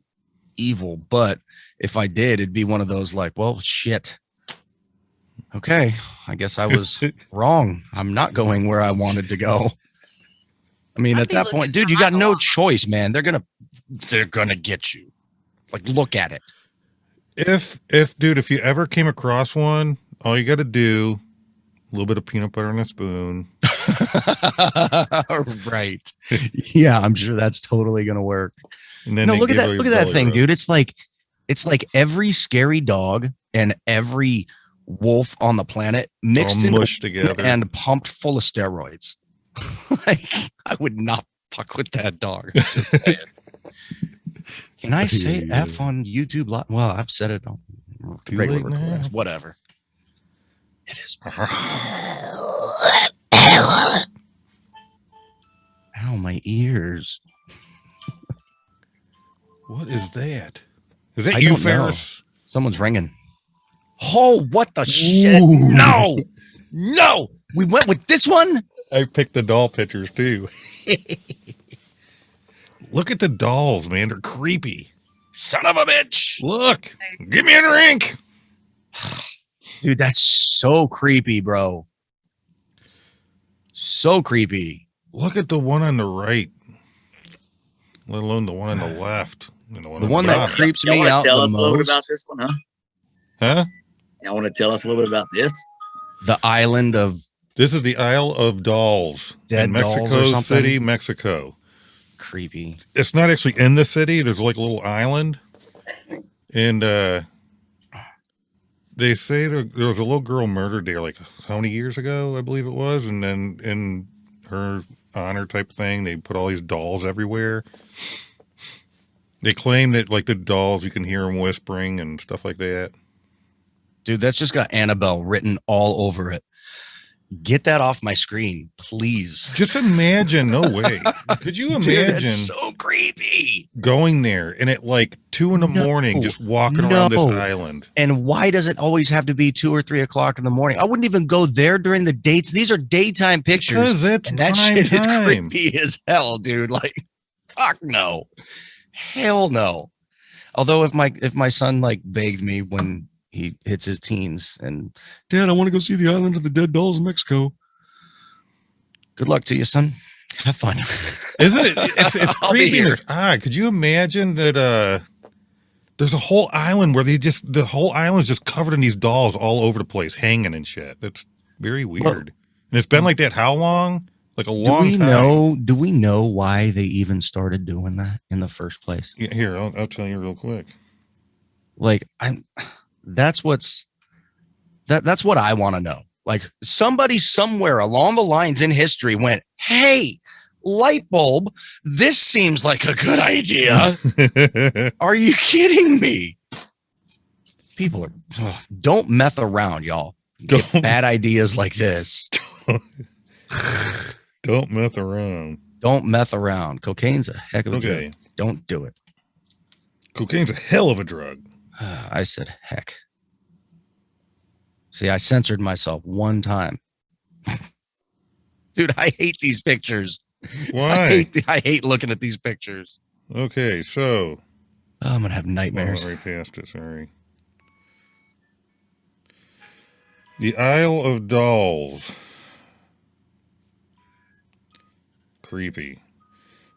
evil. But if I did, it'd be one of those like, well, shit. Okay, I guess I was wrong. I'm not going where I wanted to go. I mean, I'd at be that looking point, dude, for you my got no belongings. choice, man. They're gonna get you. Like, look at it. If you ever came across one, all you got to do, a little bit of peanut butter and a spoon. Right. Yeah, I'm sure that's totally gonna work. And then No, they look at give that. you a Look at that belly thing, rub. dude. It's like every scary dog and every wolf on the planet mixed All into mushed together. and pumped full of steroids. Like, I would not fuck with that dog. Just saying. Can I say Yeah. F on YouTube? Well, I've said it on Too regular late now. recordings. Whatever. It is. Ow, my ears. What is that? Is that I you, don't know. Ferris? Someone's ringing. Oh, what the shit? Ooh. No. We went with this one. I picked the doll pictures too. Look at the dolls, man. They're creepy. Son of a bitch. Look, give me a drink. Dude, that's so creepy, bro. So creepy. Look at the one on the right, let alone the one on the left. And The on one the that bottom. creeps Y'all me want out to tell the us a little bit most. about this one, huh? Huh? Y'all want to tell us a little bit about this? The island of This is the Isle of Dolls Dead in dolls or Mexico something? City, Mexico. creepy. It's not actually in the city. There's like a little island, and they say there was a little girl murdered there like how many years ago, I believe it was, and then in her honor type thing, they put all these dolls everywhere. They claim that like the dolls, you can hear them whispering and stuff like that. Dude, that's just got Annabelle written all over it. Get that off my screen, please. Just imagine, no way. Could you Dude, imagine that's so creepy. going there and at like 2 a.m, No, just walking around this no. island? And why does it always have to be 2 or 3 o'clock in the morning? I wouldn't even go there during the dates. These are daytime pictures. Because it's And that prime shit time. is creepy as hell, dude. Like, fuck no. Hell no. Although if my son like begged me when he hits his teens and, Dad, I want to go see the island of the dead dolls in Mexico. Good luck to you, son. Have fun. Isn't it? It's I'll be creepy and here. it's odd. Could you imagine that there's a whole island where the whole island's just covered in these dolls all over the place, hanging and shit. That's very weird. Well, and it's been like that how long? Like a long Do we know why they even started doing that in the first place? Yeah, here, I'll tell you real quick. Like, that's what I want to know. Like, somebody somewhere along the lines in history went, hey, light bulb, this seems like a good idea. Are you kidding me? People are, don't meth around, y'all. Get Don't- bad ideas like this. Don't mess around. Don't meth around. Cocaine's a heck of a Okay. drug. Don't do it. Cocaine's a hell of a drug. I said heck. See, I censored myself one time. Dude, I hate these pictures. Why? I hate looking at these pictures. Okay, so Oh, I'm gonna have I nightmares. went right past it. Sorry. The Isle of Dolls. Creepy.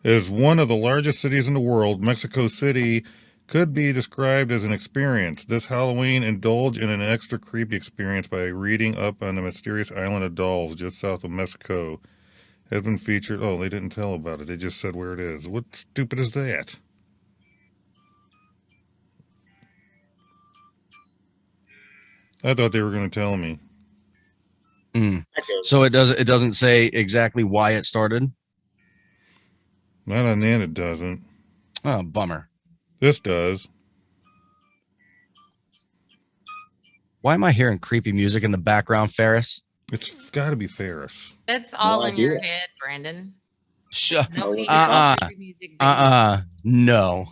As one of the largest cities in the world, Mexico City could be described as an experience. This Halloween, indulge in an extra creepy experience by reading up on the mysterious island of dolls just south of Mexico. Has been featured. Oh, they didn't tell about it. They just said where it is. What stupid is that? I thought they were going to tell me. So it doesn't say exactly why it started. Not on that, it doesn't. Oh, bummer. This does. Why am I hearing creepy music in the background, Ferris? It's got to be Ferris. It's all No in your idea. head, Brandon. Shut. Nobody Uh-uh. gets music but you. No.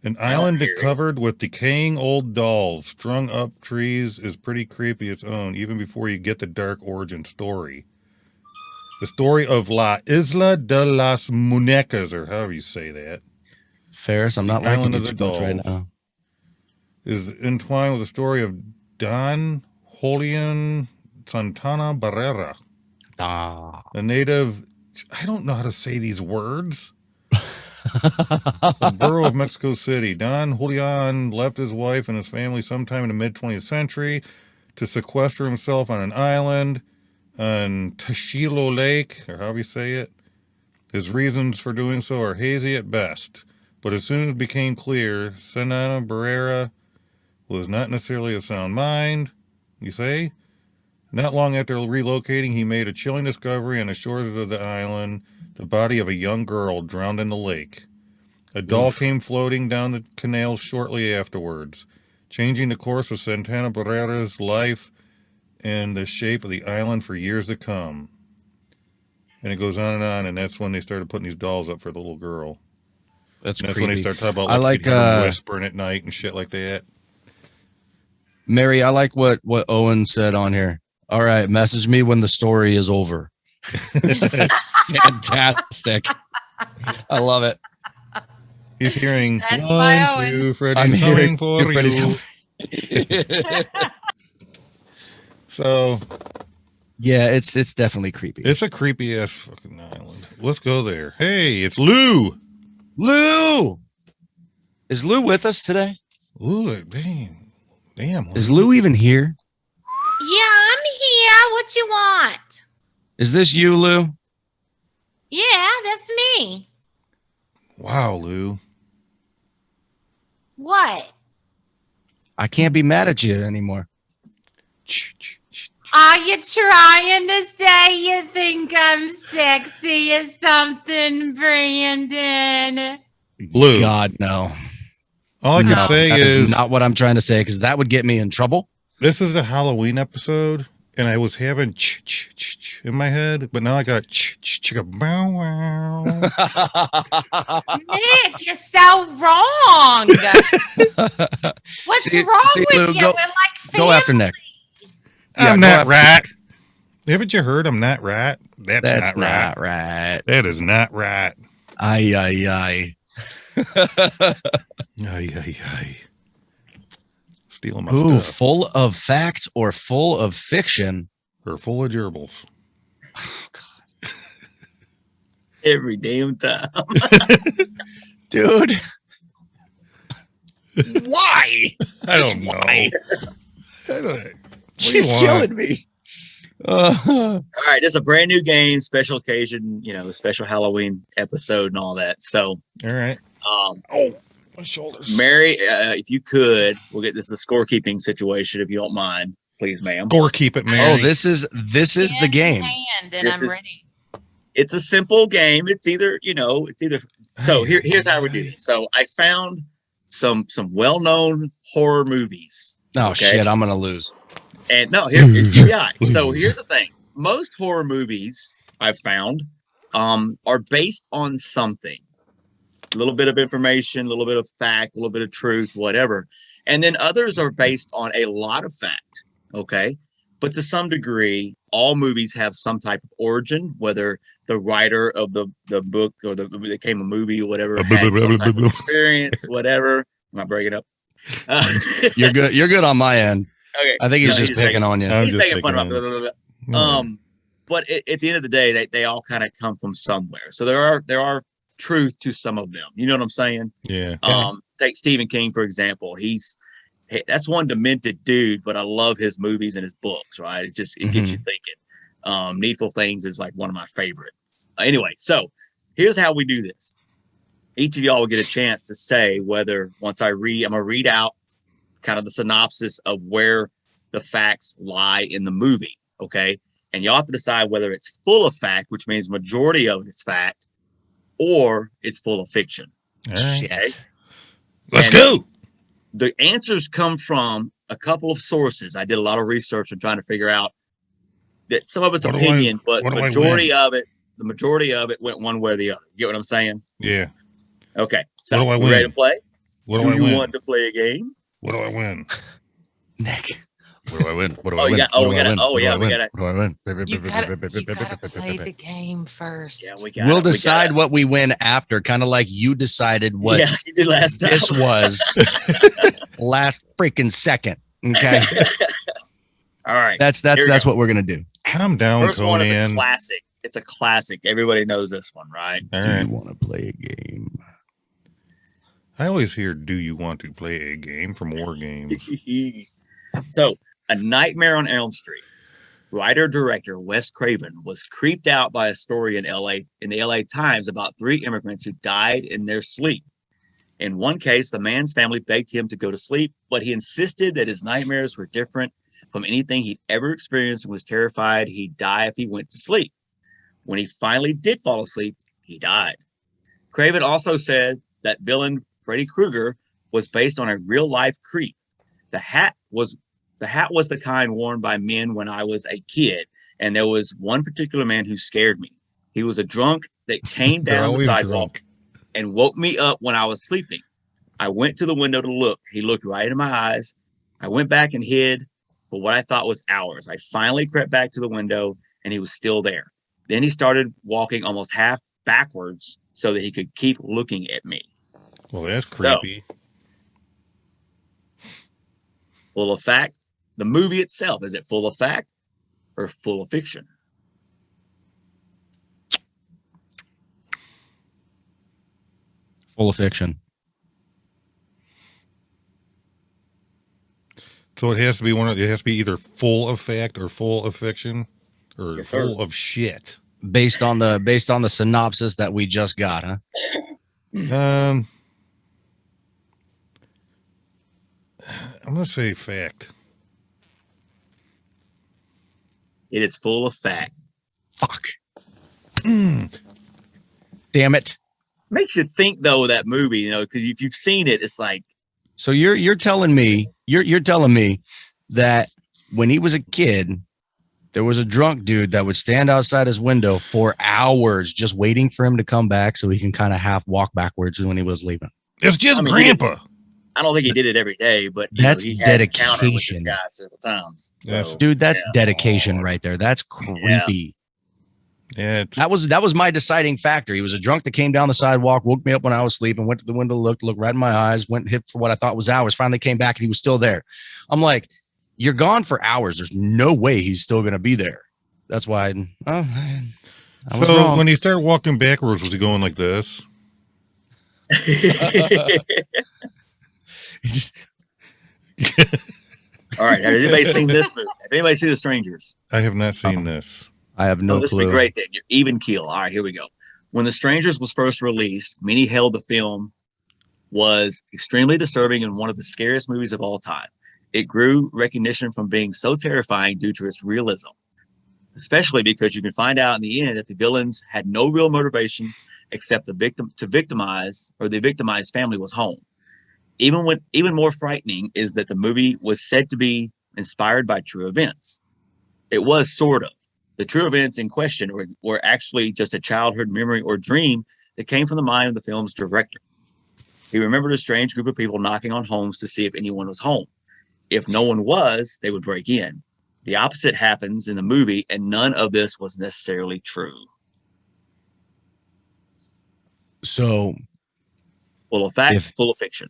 An I don't island hear it. covered with decaying old dolls, strung up trees is pretty creepy its own, even before you get the dark origin story. The story of La Isla de las Muñecas, or however you say that, Ferris, I'm not The Island liking of you the too much right Dolls. now. is entwined with the story of Don Julian Santana Barrera. The native, I don't know how to say these words. The borough of Mexico City. Don Julian left his wife and his family sometime in the mid-20th century to sequester himself on an island on Tashilo Lake, or however you say it. His reasons for doing so are hazy at best, but as soon as it became clear, Santana Barrera was not necessarily of sound mind, you say? Not long after relocating, he made a chilling discovery on the shores of the island, the body of a young girl drowned in the lake. A doll came floating down the canal shortly afterwards, changing the course of Santana Barrera's life and the shape of the island for years to come. And it goes on, and that's when they started putting these dolls up for the little girl. That's And that's creepy. when they start talking about I like whispering at night and shit like that. Mary, I like what Owen said on here. All right, message me when the story is over. It's fantastic. I love it. He's hearing That's my one, Owen. two, Freddy's I'm coming hearing for Freddy's you. So Yeah, it's definitely creepy. it's a creepy ass fucking island. Let's go there. Hey, it's Lou. Lou, is Lou with us today? Ooh, damn. Is Lou even here? Yeah, I'm here. What you want? Is this you, Lou? Yeah, that's me. Wow, Lou. What? I can't be mad at you anymore. Are you trying to say you think I'm sexy or something, Brandon? Lou. God, no. All I can say that is not what I'm trying to say, because that would get me in trouble. this is a Halloween episode, and I was having in my head, but now I got bow wow. Nick, you're so wrong. What's wrong with Lou, you? go, We're like go after Nick. I'm go not after- right. Haven't you heard I'm not right? That's not right. not right. That is not right. Ay, ay, ay. Ay. Stealing my Ooh, stuff. full of fact or full of fiction? Or full of gerbils. Oh, God. Every damn time. Dude. Why? I don't know. Why? What do you You're want? killing me. All right, this is a brand new game, special occasion, special Halloween episode and all that. So, All right. My shoulders. Mary, if you could, we'll get this a scorekeeping situation if you don't mind, please, ma'am. Gore keep it, Mary. Oh, this is the In game. hand, and This I'm is- ready. It's a simple game. It's either. So here's how we do this. So I found some well-known horror movies. Oh Okay. shit, I'm gonna lose. And no, so here's the thing. Most horror movies I've found are based on something. A little bit of information, a little bit of fact, a little bit of truth, whatever. And then others are based on a lot of fact. Okay. But to some degree, all movies have some type of origin, whether the writer of the book or the became a movie or whatever had some type of experience, whatever. Am I breaking up? You're good. You're good on my end. Okay. I think he's No, just picking making- on you. I'm He's just making fun picking of on blah, you. blah, blah. But at the end of the day, they all kind of come from somewhere. So there are truth to some of them. You know what I'm saying? Yeah. Take Stephen King, for example. That's one demented dude, but I love his movies and his books, right? It gets you thinking. Needful Things is like one of my favorite. Anyway, so here's how we do this. Each of y'all will get a chance to say whether I'm going to read out kind of the synopsis of where the facts lie in the movie. Okay. And y'all have to decide whether it's full of fact, which means majority of it's fact, or it's full of fiction. All right. Shit. Let's And- go. The answers come from a couple of sources. I did a lot of research and trying to figure out that some of it's What do I- opinion, but what the do I majority of it went one way or the other. You get what I'm saying? Yeah. Okay. So What do I we ready win? to play? What do Do I you win? want to play a game? What do I win? Nick. What do I win? What do Oh, I win? yeah. What We do I gotta. win? Oh, What do yeah. I We win? gotta. What do I win? You gotta play the game first. Yeah, we got. We'll decide what we win after, kind of like you decided what Yeah, you did last time. this was last freaking second. Okay. All right. That's Here we go. what we're gonna do. Calm down, First one is a Conan. classic. It's a classic. Everybody knows this one, right? All Do you right. want to play a game? I always hear, "Do you want to play a game?" from War Games. So, A Nightmare on Elm Street. Writer-director Wes Craven was creeped out by a story in the LA Times about 3 immigrants who died in their sleep. In one case, the man's family begged him to go to sleep, but he insisted that his nightmares were different from anything he'd ever experienced and was terrified he'd die if he went to sleep. When he finally did fall asleep, he died. Craven also said that villain Freddy Krueger was based on a real-life creep. The hat was the kind worn by men when I was a kid, and there was one particular man who scared me. He was a drunk that came They're down the always sidewalk drunk. and woke me up when I was sleeping. I went to the window to look. He looked right in my eyes. I went back and hid for what I thought was hours. I finally crept back to the window, and he was still there. Then he started walking almost half backwards so that he could keep looking at me. Well, that's So- creepy. Full of fact? The movie itself, is it full of fact or full of fiction? Full of fiction. So it has to be it has to be either full of fact or full of fiction, or Yes, sir. full of shit. Based on the synopsis that we just got, huh? I'm gonna say fact. It is full of fact. Fuck. Damn it. Makes you think though, that movie, you know, because if you've seen it, it's like, So you're telling me that when he was a kid, there was a drunk dude that would stand outside his window for hours just waiting for him to come back so he can kind of half walk backwards when he was leaving. It's just I mean, Grandpa. I don't think he did it every day, but you That's know, he had an encounter with this dedication. guy several times. Yes. So, Dude, that's yeah. dedication right there. That's creepy. Yeah, it's, That was my deciding factor. He was a drunk that came down the sidewalk, woke me up when I was sleeping, went to the window, looked right in my eyes, went and hit for what I thought was hours, finally came back and he was still there. I'm like, you're gone for hours. There's no way he's still going to be there. That's why I was so wrong. when he started walking backwards, was he going like this? He just, All right. Has anybody seen this movie? Have anybody seen The Strangers? I have not seen this. I have no Oh, this would clue. be great then. You're even keel. All right, here we go. When The Strangers was first released, many held the film was extremely disturbing and one of the scariest movies of all time. It grew recognition from being so terrifying due to its realism, especially because you can find out in the end that the villains had no real motivation except the victimized family was home. Even more frightening is that the movie was said to be inspired by true events. It was sort of. The true events in question were actually just a childhood memory or dream that came from the mind of the film's director. He remembered a strange group of people knocking on homes to see if anyone was home. If no one was, they would break in. The opposite happens in the movie, and none of this was necessarily true. So Full of fact, If- full of fiction.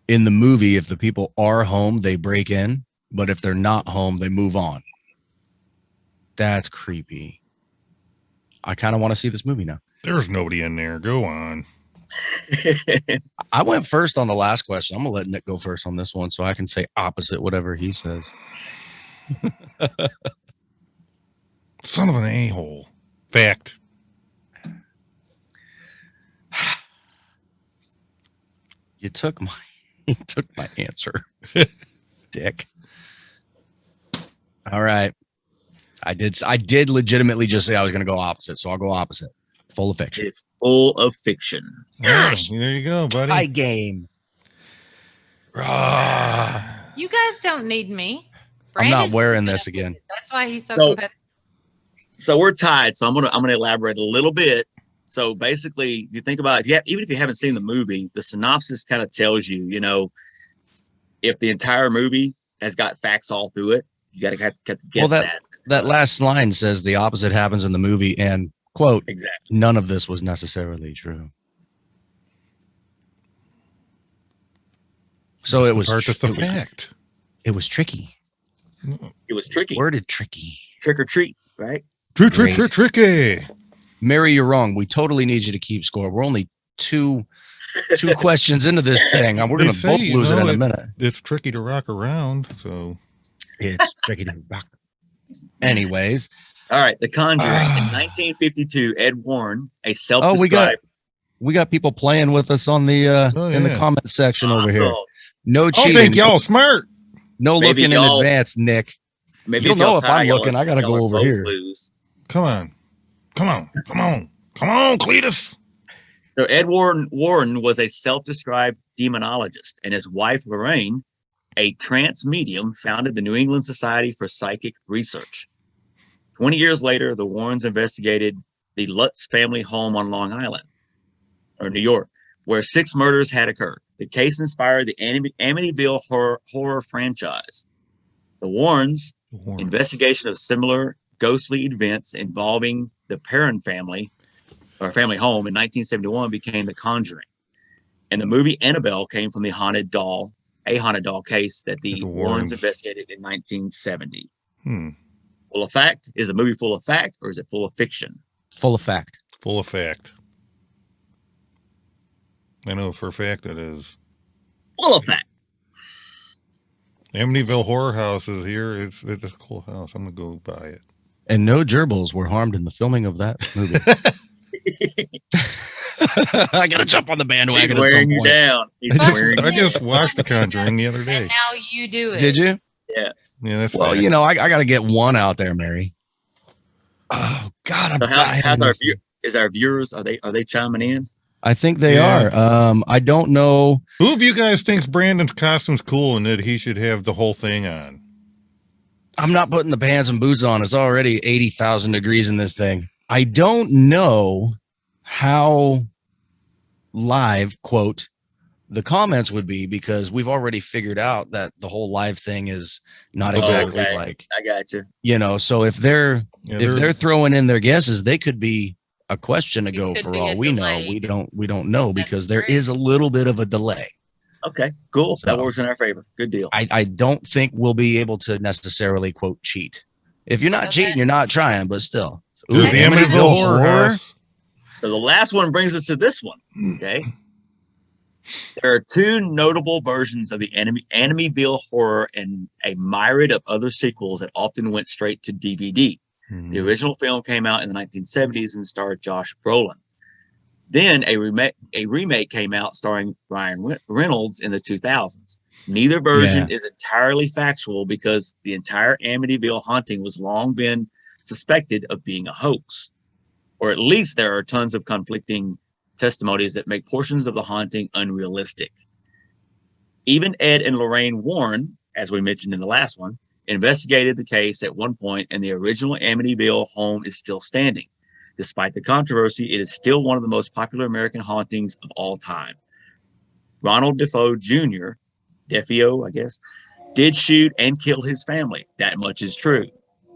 in the movie, if the people are home, they break in, but if they're not home, they move on. That's creepy. I kind of want to see this movie now. There's nobody in there. Go on. I went first on the last question. I'm gonna let Nick go first on this one so I can say opposite whatever he says. Son of an a-hole. Fact. You took my answer. Dick. All right. I did legitimately just say I was gonna go opposite, so I'll go opposite. Full of fiction. It's full of fiction. Yes. There you go, buddy. Tie game. Ah. You guys don't need me. I'm not Brandon's wearing good this at again. it. That's why he's so So- competitive. So we're tied. So I'm gonna elaborate a little bit. So basically, you think about even if you haven't seen the movie, the synopsis kind of tells you, you know, if the entire movie has got facts all through it, you got to guess Well, that. That last line says the opposite happens in the movie, and quote, Exactly. none of this was necessarily true. So it was Part that's the it was- fact. It was tricky. It was tricky. Worded tricky. Trick or treat, right? Tricky. Mary, you're wrong. We totally need you to keep score. We're only two questions into this thing. We're going to both lose it in a minute. It's tricky to rock around, so it's tricky to rock. Anyways. All right. The Conjuring. In 1952, Ed Warren, a self-described... we got people playing with us on the in the comment section over here. No cheating. I think y'all smart. No maybe looking in advance, Nick. Maybe you'll know if I'm looking. I got to go over here. Come on, Cletus. So Ed Warren was a self-described demonologist, and his wife Lorraine, a trance medium, founded the New England Society for Psychic Research. 20 years later, the Warrens investigated the Lutz family home on Long Island, or New York, where 6 murders had occurred. The case inspired the Amityville horror franchise. The Warrens' investigation of similar ghostly events involving the Perron family, or family home, in 1971 became The Conjuring. And the movie Annabelle came from a haunted doll case that the Warrens investigated in 1970. Full of fact? Is the movie full of fact, or is it full of fiction? Full of fact. Full of fact. I know for a fact it is. Full of fact. Amityville Horror House is here. It's a cool house. I'm going to go buy it. And no gerbils were harmed in the filming of that movie. I got to jump on the bandwagon. He's wearing you down. I just watched The Conjuring the other day. And now you do it. Did you? Yeah. Yeah. That's well, fact. I got to get one out there, Mary. Oh God, I'm dying. How's our viewers? Are they chiming in? I think they are. I don't know. Who of you guys thinks Brandon's costume's cool and that he should have the whole thing on? I'm not putting the pants and boots on. It's already 80,000 degrees in this thing. I don't know how live, quote, the comments would be, because we've already figured out that the whole live thing is not exactly like, I got you. So if they're throwing in their guesses, they could be a question ago for all we know. We don't know, because there is a little bit of a delay. Okay, cool. So, that works in our favor. Good deal. I don't think we'll be able to necessarily, quote, cheat. If you're not cheating, you're not trying, but still. Ooh, the Amityville Horror. So the last one brings us to this one. Okay. There are 2 notable versions of the Amityville Horror and a myriad of other sequels that often went straight to DVD. The original film came out in the 1970s and starred Josh Brolin. Then a remake came out starring Ryan Reynolds in the 2000s. Neither version is entirely factual, because the entire Amityville haunting was long been suspected of being a hoax. Or at least there are tons of conflicting testimonies that make portions of the haunting unrealistic. Even Ed and Lorraine Warren, as we mentioned in the last one, investigated the case at one point, and the original Amityville home is still standing. Despite the controversy, it is still one of the most popular American hauntings of all time. Ronald Defoe Jr., Defeo, I guess, did shoot and kill his family. That much is true.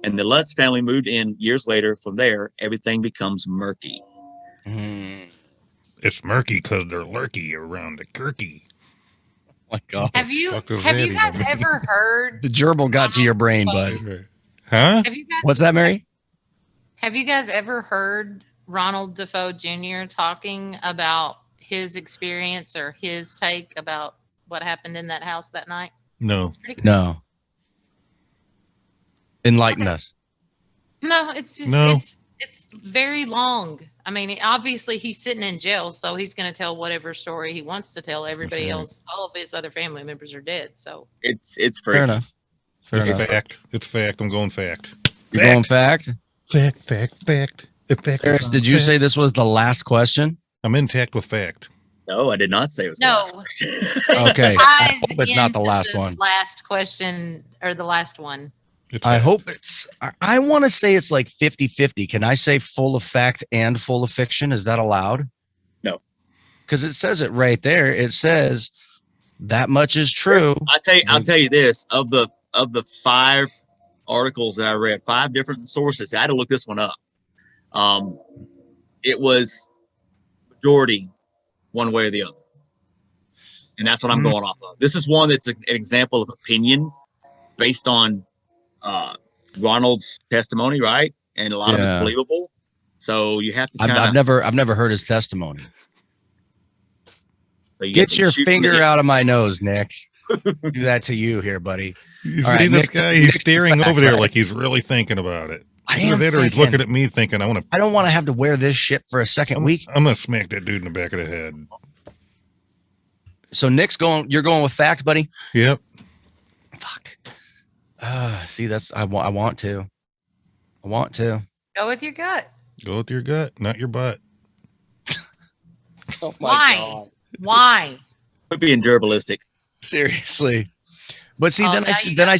And the Lutz family moved in years later. From there, everything becomes murky. It's murky because they're lurky around the kirky. Oh my God. Have you guys ever heard? The gerbil got to your brain, bud. Huh? What's that, Mary? Have you guys ever heard Ronald Defoe Jr. talking about his experience or his take about what happened in that house that night? No. It's pretty cool. No. Enlighten us. No, it's just, it's very long. I mean, obviously he's sitting in jail, so he's going to tell whatever story he wants to tell. Everybody else, all of his other family members are dead. So it's fair enough. It's fact. It's fact. I'm going fact. You're going fact? Fact. Ferris, did you say this was the last question? I'm intact with fact. No, I did not say it was the last question. Okay. I hope it's not the last one. Last question, or the last one. I hope it's, I want to say it's like 50-50. Can I say full of fact and full of fiction? Is that allowed? No. Because it says it right there. It says that much is true. I'll tell you this, of the 5 articles that I read, 5 different sources, I had to look this one up. It was majority one way or the other. And that's what I'm going off of. This is one that's an example of opinion based on Ronald's testimony, right? And a lot of it's believable. So you have to kind of. I've never heard his testimony. So you Get your finger out of my nose, Nick. Do that to you here, buddy. You All see right, this Nick- guy? He's Nick's staring fact, over there right? like he's really thinking about it. I Either am that or he's thinking. looking at me thinking, I don't want to have to wear this shit for a second week. I'm gonna smack that dude in the back of the head. So Nick's going. You're going with fact, buddy. Yep. Fuck. See, that's I want to. Go with your gut. Go with your gut, not your butt. Oh Why? Why? Quit being gerbalistic. Seriously. But see, Oh, then now I see you then got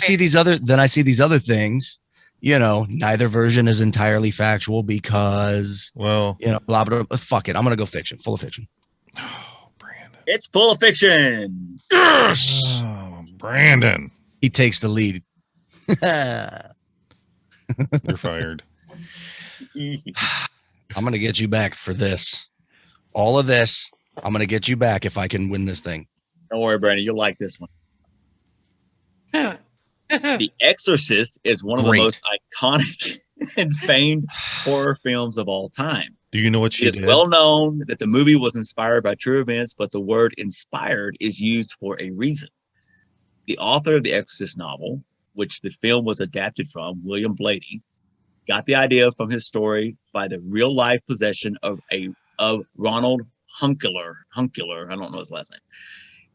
I see these other things. You know, neither version is entirely factual because Well, blah blah blah. Fuck it. I'm gonna go fiction. Full of fiction. oh, Brandon. It's full of fiction. Yes. Oh, Brandon. He takes the lead. You're fired. I'm gonna get you back for this. All of this. I'm gonna get you back if I can win this thing. Don't worry, Brandon. You'll like this one. The Exorcist is one of the Great. most iconic and famed horror films of all time. Do you know what she It is did? well known that the movie was inspired by true events, but the word inspired is used for a reason. The author of the Exorcist novel, which the film was adapted from, William Blady, got the idea from his story by the real life possession of Ronald Hunkeler. I don't know his last name.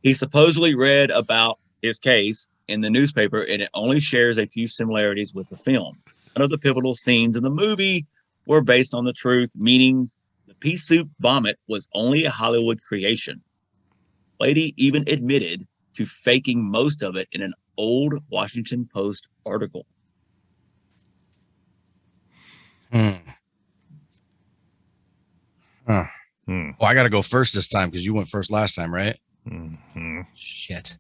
He supposedly read about his case in the newspaper, and it only shares a few similarities with the film. None of the pivotal scenes in the movie were based on the truth, meaning the pea soup vomit was only a Hollywood creation. Blady even admitted to faking most of it in an old Washington Post article. Huh. Hmm. Oh, I gotta go first this time because you went first last time, right? Mhm. Shit.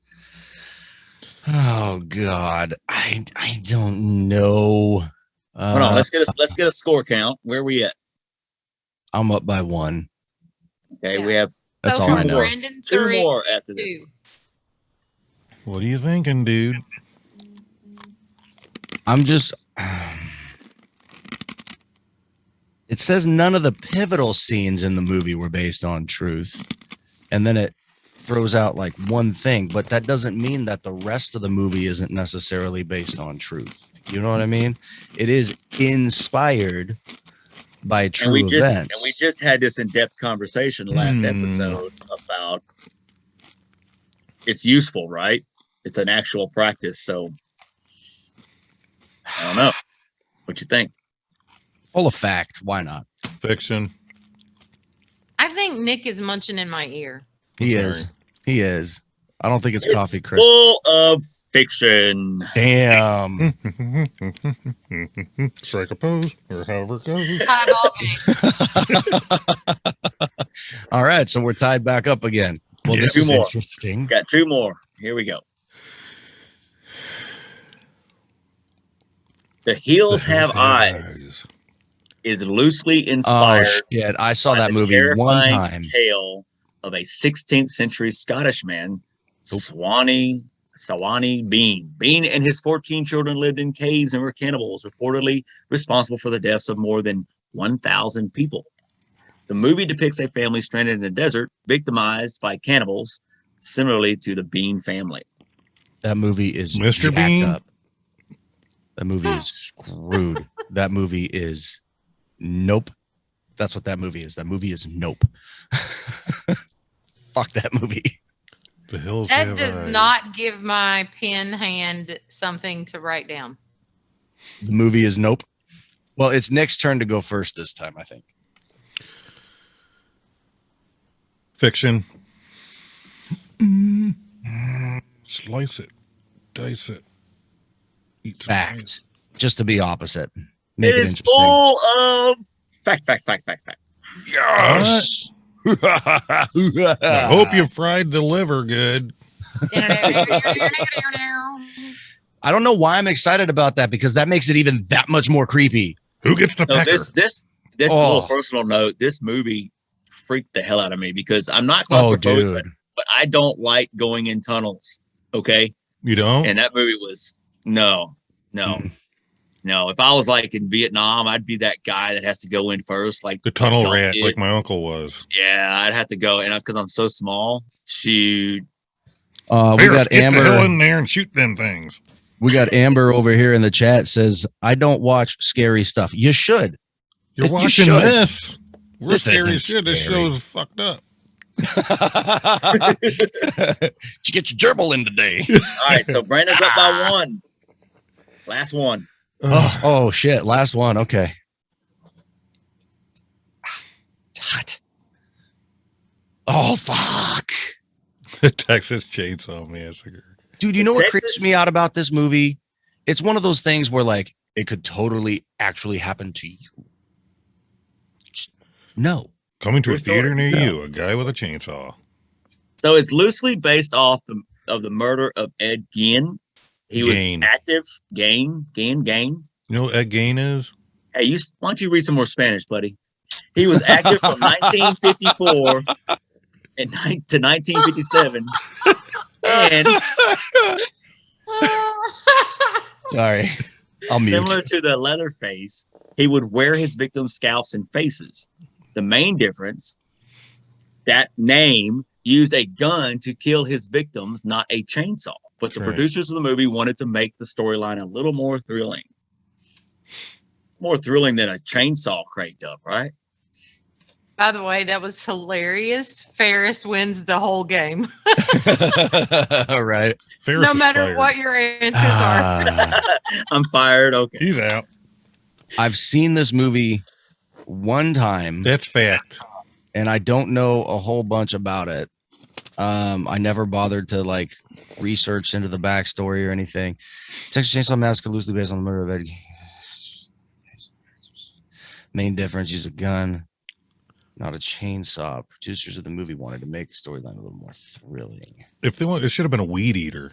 Oh God, I don't know. Hold on, let's get a score count. Where are we at? I'm up by 1. Okay, Yeah. we have That's So all I two know. more. Brandon, two three, more after this. 2. What are you thinking, dude? I'm just. It says none of the pivotal scenes in the movie were based on truth, and then it throws out like one thing, but that doesn't mean that the rest of the movie isn't necessarily based on truth. You know what I mean? It is inspired by true And events. we just had this in-depth conversation last Hmm. episode about it's useful, right? It's an actual practice. So I don't know. What you think? Full of fact. Why not? Fiction. I think Nick is munching in my ear. He Sorry. is. He is. I don't think it's coffee, Chris. Full of fiction. Damn. Strike a pose, or however it goes. Highball game. All right, so we're tied back up again. Well, Yeah. this Two is more. interesting. Got 2 more. Here we go. The Hills Have Eyes is loosely Oh inspired shit! I saw by that the movie one terrifying time. tale of a 16th century Scottish man, Sawani Bean. Bean and his 14 children lived in caves and were cannibals, reportedly responsible for the deaths of more than 1,000 people. The movie depicts a family stranded in the desert, victimized by cannibals, similarly to the Bean family. That movie is Mr. jacked Bean? up. That movie is screwed. That movie is nope. That's what that movie is. That movie is nope. Fuck that movie. The hills That have does eyes. not give my pen hand something to write down. The movie is nope. Well, it's Nick's turn to go first this time, I think. Fiction. Slice it, dice it, eat some Fact. Just to be opposite. Make It it is interesting. full of fact. Yes. I hope you fried the liver good. I don't know why I'm excited about that because that makes it even that much more creepy. Who gets the So pecker? this Oh. little personal note, this movie freaked the hell out of me because I'm not Oh, claustrophobic, dude. but I don't like going in tunnels. Okay. You don't? And that movie was no. No. No, if I was like in Vietnam, I'd be that guy that has to go in first, like The tunnel adult rat, kid. like my uncle was. Yeah, I'd have to go, and because I'm so small, shoot. We Bears, got get the hell Amber. in there and shoot them things. We got Amber over here in the chat says, "I don't watch scary stuff." You should. You're You watching should. this. We're This scary isn't as shit. This scary. show's fucked up. Did you get your gerbil in today? All right, so Brandon's up by 1. Last one. Oh shit! Last one. Okay. It's hot. Oh fuck, The Texas Chainsaw Massacre. dude! You know what Texas? creeps me out about this movie? It's one of those things where like it could totally actually happen to you. Just- no. Coming to a True theater story. near you, a guy with a chainsaw. So it's loosely based off of the murder of Ed Gein. He Gein. was active. Gain. You know what Ed Gein is? Hey, why don't you read some more Spanish, buddy? He was active from 1954 to 1957. And Sorry, I'll mute. similar to the Leatherface, he would wear his victims' scalps and faces. The main difference, that name used a gun to kill his victims, not a chainsaw. But the Right. producers of the movie wanted to make the storyline a little more thrilling. More thrilling than a chainsaw cranked up, right? By the way, that was hilarious. Ferris wins the whole game. All right. Ferris No is matter fired. what your answers are. Ah, I'm fired. Okay. He's out. I've seen this movie one time, That's fact. and I don't know a whole bunch about it. I never bothered to like research into the backstory or anything. Texas Chainsaw Massacre loosely based on the murder of Ed. Main difference: use a gun, not a chainsaw. Producers of the movie wanted to make the storyline a little more thrilling. If they want, it should have been a weed eater.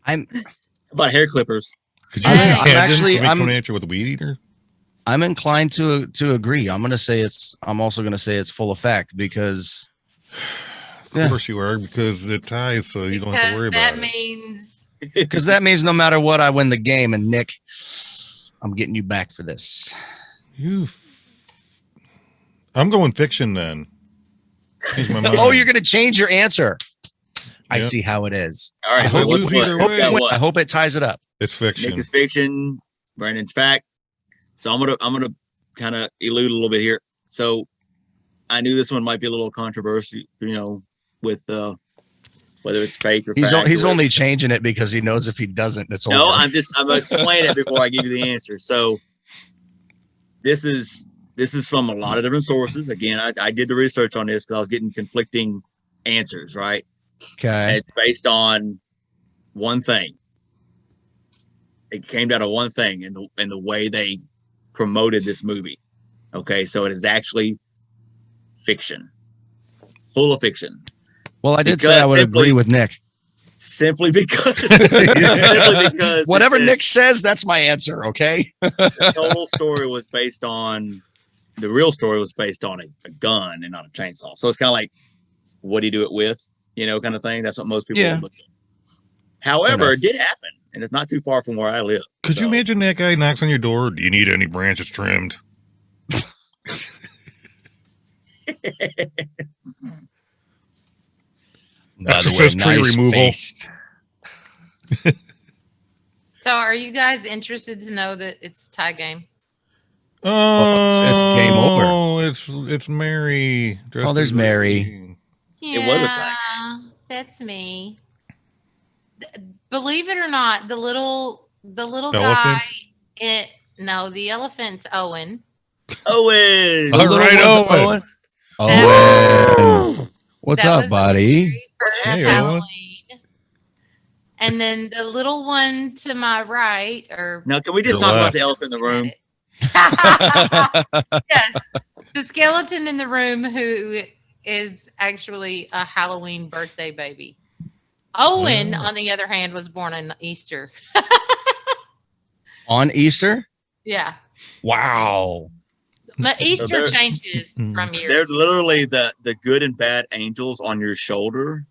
I'm About hair clippers. Could you Hey. imagine actually- to make I'm- an answer with a weed eater? I'm inclined to agree. I'm gonna say it's. I'm also gonna say it's full effect because Of Yeah. course you are, because it ties, so you don't have to worry Because about that it. means that means no matter what, I win the game. And Nick, I'm getting you back for this. I'm going fiction then. Change my mind. Oh, you're gonna change your answer. I Yep. see how it is. All right. I So hope what's it's what? either Who's way. got I what? hope it ties it up. It's fiction. Nick is fiction. Brandon's fact. So I'm gonna kind of elude a little bit here. So I knew this one might be a little controversial, with whether it's fake or He's fact. he's or only changing it because he knows if he doesn't, it's over. no. I'm gonna explain it before I give you the answer. So this is from a lot of different sources. Again, I did the research on this because I was getting conflicting answers. Right. And Okay. it's based on one thing. It came down to one thing, and the way they promoted this movie. Okay, so it is actually fiction, full of fiction, Well, I did say I because would simply- agree with Nick. simply because it Whatever says Nick says, that's my answer. Okay. the total story was based on the real story was based on a gun and not a chainsaw. So it's kind of like, what do you do it with? Kind of thing. That's what most people Yeah. would look at. However, enough. it did happen, and it's not too far from where I live. Could you So- imagine that guy knocks on your door? Do you need any branches trimmed? By the way, Exorcist tree nice removal. face. so. Are you guys interested to know that it's tie game? Oh, it's game over. Oh, it's Mary. dressed Oh, there's as Mary. Rosie. It was a tie game. That's me. Believe it or not, the little Elephant? guy. The elephant's Owen. Owen. All The little right, ones, Owen. Owen. What's That up, was the buddy? very first Hey, Owen. Halloween. And then the little one to my right, or Now, can we just The talk about left. the elephant in the room? yes, the skeleton in the room who is actually a Halloween birthday baby. Owen, Oh. on the other hand, was born on Easter. On Easter? Yeah, Wow. but Easter they're- changes from year. They're literally the good and bad angels on your shoulder.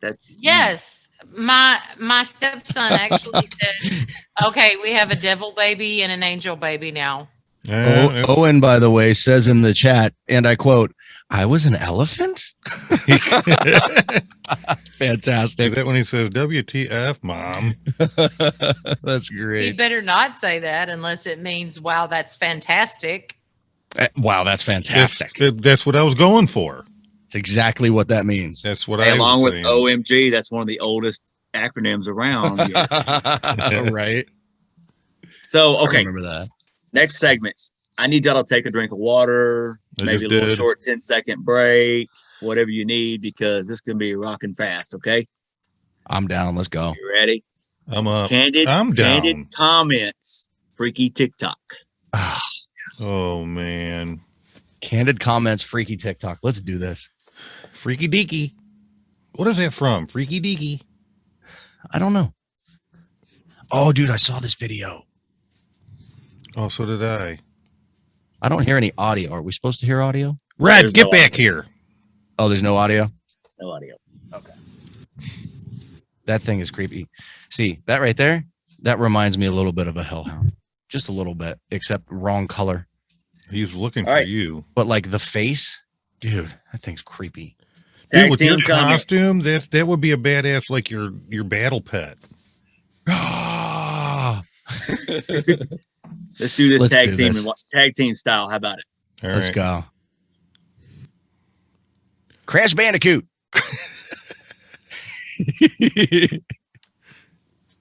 That's Yes, my stepson actually said, "Okay, we have a devil baby and an angel baby now." Yeah, Owen, by the way, says in the chat, and I quote, "I was an elephant." Is Fantastic. that when he says WTF, mom? That's You great. better not say that unless it means, "Wow, that's fantastic." Wow, that's fantastic. That's what I was going for. That's exactly what that means. That's what Hey, I along was with saying. OMG, that's one of the oldest acronyms around. Yeah. Right. So, I okay, remember that. next segment. I need y'all to take a drink of water, I maybe a just little did. short 10-second break, whatever you need, because this can be rocking fast. Okay, I'm down. Let's go. you ready? I'm up. Candid I'm down. comments. Freaky TikTok. Oh man, Candid comments, freaky TikTok. Let's do this. Freaky Deaky. What is that from? Freaky Deaky. I don't know. Oh, dude, I saw this video. Oh, so did I. I don't hear any audio. Are we supposed to hear audio? Rad, There's get no back audio. here. Oh, there's no audio. No audio. Okay. That thing is creepy. See, that right there, that reminds me a little bit of a hellhound. Just a little bit, except wrong color. He's looking All for right. you. But like the face, dude, that thing's creepy. Dude, Tag with team your comments. costume, that would be a badass, like your battle pet. Ah. Let's do this Let's tag do team this. tag team style. How about it? All Let's right. go. Crash Bandicoot.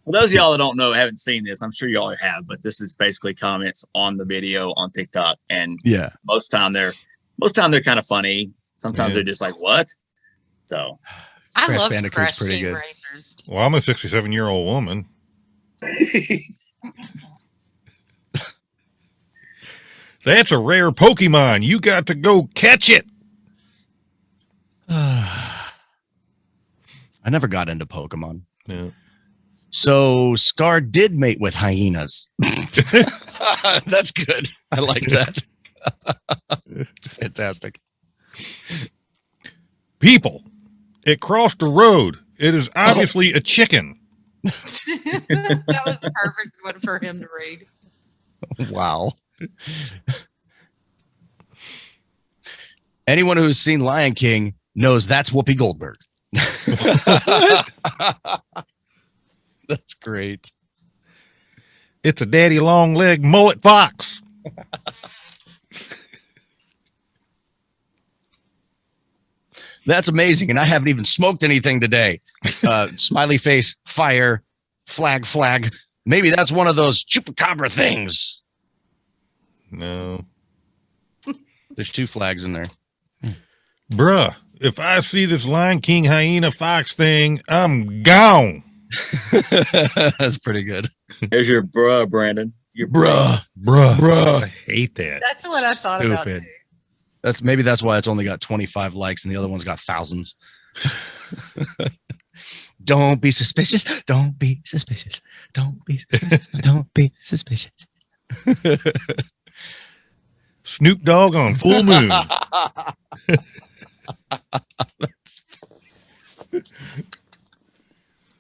For those of y'all that don't know, haven't seen this, I'm sure y'all have, but this is basically comments on the video on TikTok, and Yeah. most time they're kind of funny. Sometimes Yeah. they're just like, "What?" So I Crash love Bandicoot's Crash pretty Team good. Racers. Well, I'm a 67-year-old woman. That's a rare Pokemon. You got to go catch it. I never got into Pokemon. Yeah. So Scar did mate with hyenas. That's good. I like that. Fantastic. People, it crossed the road. It is obviously a chicken. That was the perfect one for him to read. Wow. Anyone who's seen Lion King knows that's Whoopi Goldberg. That's great. It's a daddy long leg mullet fox. That's amazing. And I haven't even smoked anything today. Smiley face, fire, flag. Maybe that's one of those chupacabra things. No. There's 2 flags in there. Bruh, if I see this Lion King hyena fox thing, I'm gone. That's pretty good. there's your bruh, Brandon. Your Bruh. Bruh. I hate that. That's what I thought about Stupid. too. That's why it's only got 25 likes and the other one's got thousands. Don't be suspicious. Don't be suspicious. Don't be suspicious. Don't be suspicious. Snoop Dogg on full moon.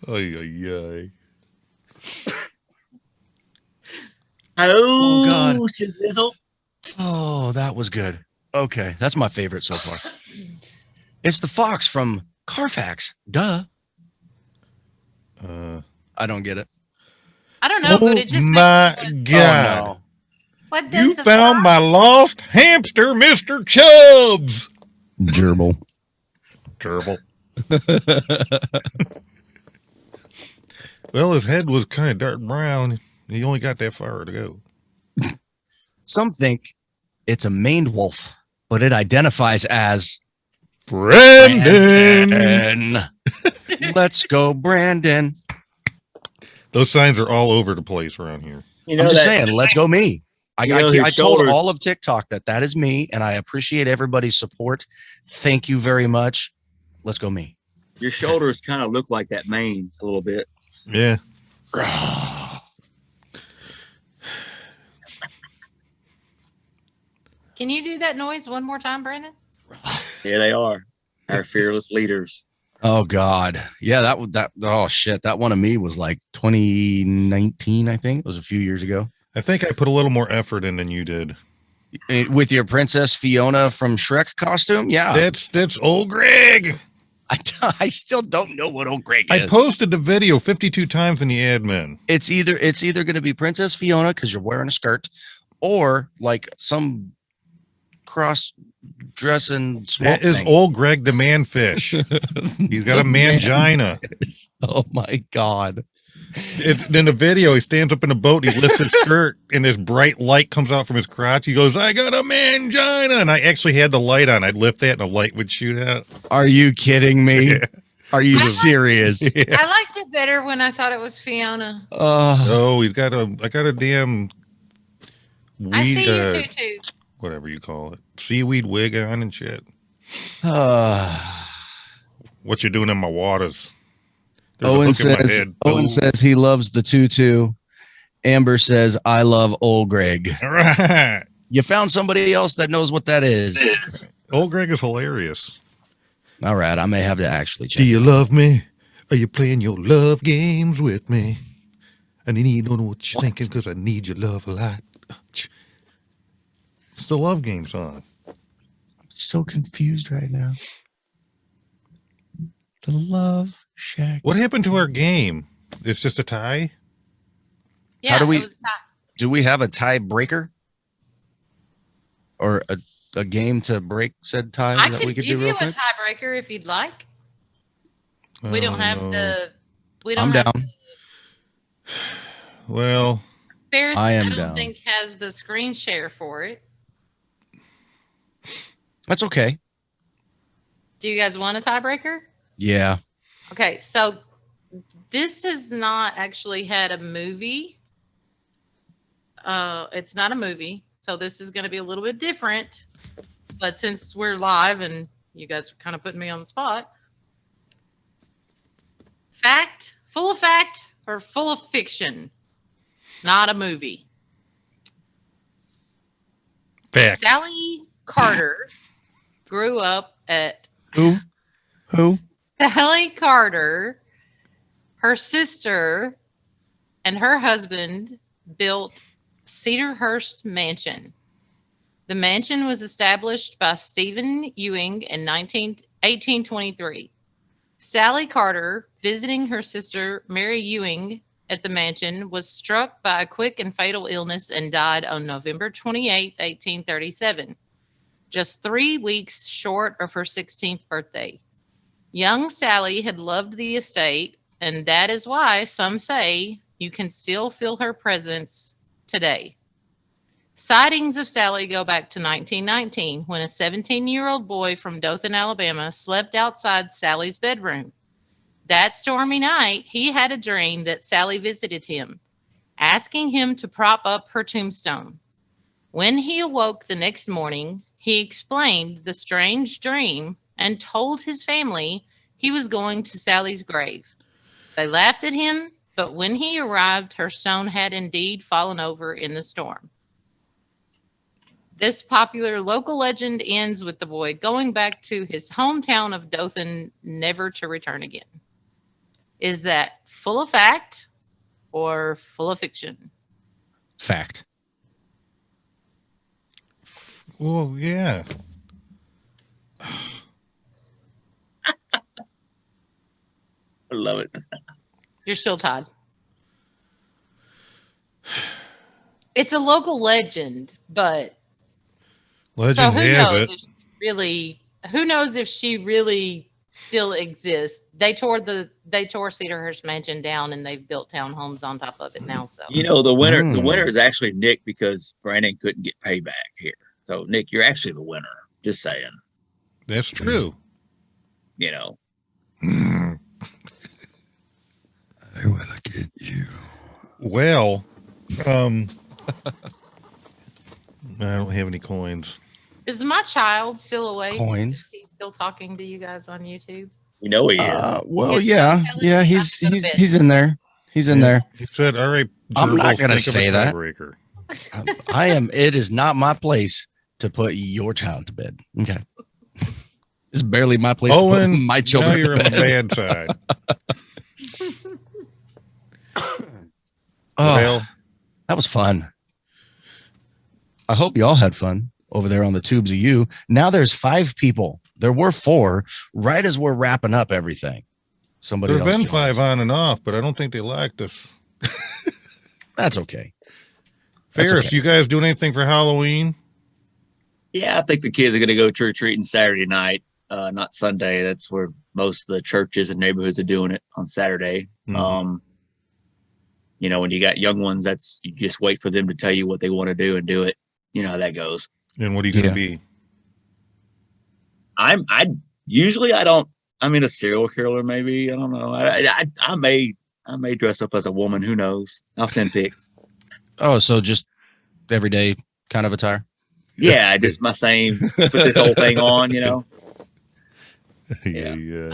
Ay, ay, ay. Oh, God. shizzle. Oh, that was good. Okay, that's my favorite so far. It's the fox from Carfax. Duh. I don't get it. I don't know, but it just my makes me God. Oh, no. what does You the found fox- my lost hamster, Mr. Chubbs. Gerbil. Gerbil. Well, his head was kind of dark brown. He only got that far to go. Some think it's a maned wolf, but it identifies as Brandon. Brandon. Let's go, Brandon. Those signs are all over the place around here. You know I'm just that saying, let's go me. I You know, his told shoulders- all of TikTok that is me, and I appreciate everybody's support. Thank you very much. Let's go me. your shoulders kind of look like that mane a little bit. Yeah. Can you do that noise one more time, Brandon? Here they are, our fearless leaders. Oh God. Yeah, that oh shit. That one of me was like 2019, I think. It was a few years ago. I think I put a little more effort in than you did. With your Princess Fiona from Shrek costume. Yeah. That's old Greg. I still don't know what old Greg I is. posted the video 52 times in the admin. It's either going to be Princess Fiona because you're wearing a skirt, or like some cross dressing swamp That is thing. old Greg the manfish. He's got a mangina. Oh my God. In the video, he stands up in a boat, he lifts his skirt, and this bright light comes out from his crotch. He goes, I got a mangina. And I actually had the light on. I'd lift that and the light would shoot out. Are you kidding me? Yeah. Are you serious? Yeah. I liked it better when I thought it was Fiona. Oh, I got a damn I weed, see you too. whatever you call it, seaweed wig on and shit. What you doing in my waters? There's a Owen hook in my says head. Owen Oh. says he loves the tutu. Amber says I love old Greg. All right. You found somebody else that knows what that is. Old Greg is hilarious. All right, I may have to actually check. Do you love me? Are you playing your love games with me? I need to know what you're thinking because I need your love a lot. It's the love game song. I'm so confused right now. The Love Shack. What happened to our game? It's just a tie? Yeah, do we- it was time. Do we have a tiebreaker? Or a game to break said tie I that could we could give do you real a quick? tiebreaker if you'd like. We Oh, don't have no. the. We I'm don't have down. Well, Ferris, I I am don't down. think has the screen share for it. That's okay. Do you guys want a tiebreaker? Yeah. Okay, so this has not actually had a movie. It's not a movie, so this is going to be a little bit different. But since we're live and you guys are kind of putting me on the spot, full of fact or full of fiction? Not a movie. fact. Sally Carter grew up at Who? Sally Carter, her sister, and her husband built Cedarhurst Mansion. The mansion was established by Stephen Ewing in 1823. Sally Carter, visiting her sister Mary Ewing at the mansion, was struck by a quick and fatal illness and died on November 28, 1837, just 3 weeks short of her 16th birthday. Young Sally had loved the estate, and that is why some say you can still feel her presence today. Sightings of Sally go back to 1919 when a 17-year-old boy from Dothan, Alabama, slept outside Sally's bedroom. That stormy night, he had a dream that Sally visited him, asking him to prop up her tombstone. When he awoke the next morning, he explained the strange dream and told his family he was going to Sally's grave. They laughed at him, but when he arrived, her stone had indeed fallen over in the storm. This popular local legend ends with the boy going back to his hometown of Dothan, never to return again. Is that full of fact or full of fiction? Fact. Well, yeah. I love it. You're still tied. It's a local legend, but Legend so who has knows it. if she really? Who knows if she really still exists? They tore Cedarhurst Mansion down, and they've built townhomes on top of it now. So You know, the winner Mm. the winner is actually Nick because Brandon couldn't get payback here. So Nick, you're actually the winner. Just saying. That's true. You know. I will get you. Well, I don't have any coins. is my child still awake? Coins. Is he still talking to you guys on YouTube? We know he is. Well, If so, yeah, tell us yeah. not He's to go to bed. he's in there. He's in there. He said, all right, I'm not Gerbils, gonna think of a say that. tiebreaker. I am. It is not my place to put your child to bed. Okay. It's barely my place to Owen, put my now children. you're to on the bed. bad side. Oh, Well, that was fun. I hope y'all had fun over there on the tubes of you. Now there's 5 people. There were 4 right as we're wrapping up everything. Somebody there's else been joins. 5 on and off, but I don't think they liked us. That's okay. That's Ferris, okay. you guys doing anything for Halloween? Yeah, I think the kids are going to go trick or treating Saturday night, not Sunday. That's where most of the churches and neighborhoods are doing it on Saturday. Mhm. You know, when you got young ones, that's you just wait for them to tell you what they want to do and do it. You know how that goes. And what are you going to Yeah. be? I don't. I mean, a serial killer, maybe. I don't know. I may dress up as a woman. Who knows? I'll send pics. Oh, so just everyday kind of attire? Yeah, just my same. Put this whole thing on, you know. Yeah.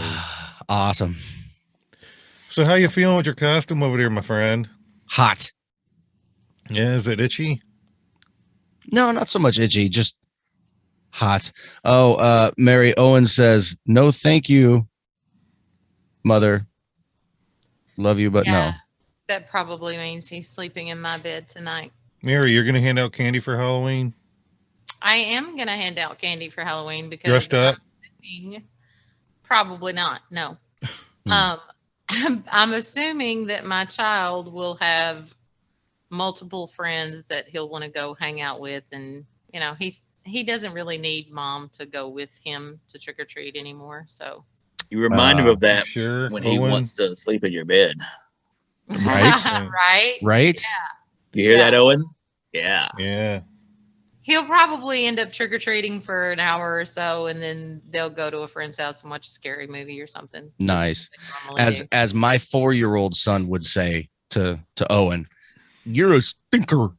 Awesome. So how you feeling with your costume over there, my friend? Hot. Yeah, is it itchy? No, not so much itchy, just hot. Oh, Mary Owen says, no, thank you, mother. Love you, but no. That probably means he's sleeping in my bed tonight. Mary, you're going to hand out candy for Halloween? I am going to hand out candy for Halloween because Dressed up? Probably not. No. I'm assuming that my child will have multiple friends that he'll want to go hang out with, and you know he doesn't really need mom to go with him to trick or treat anymore. So You remind him of that Sure. when he Owen? wants to sleep in your bed. Right? right. Right? You hear Yeah. that, Owen? Yeah. Yeah. He'll probably end up trick or treating for an hour or so, and then they'll go to a friend's house and watch a scary movie or something. Nice. That's what they normally As my 4-year-old son would say to Owen, you're a stinker.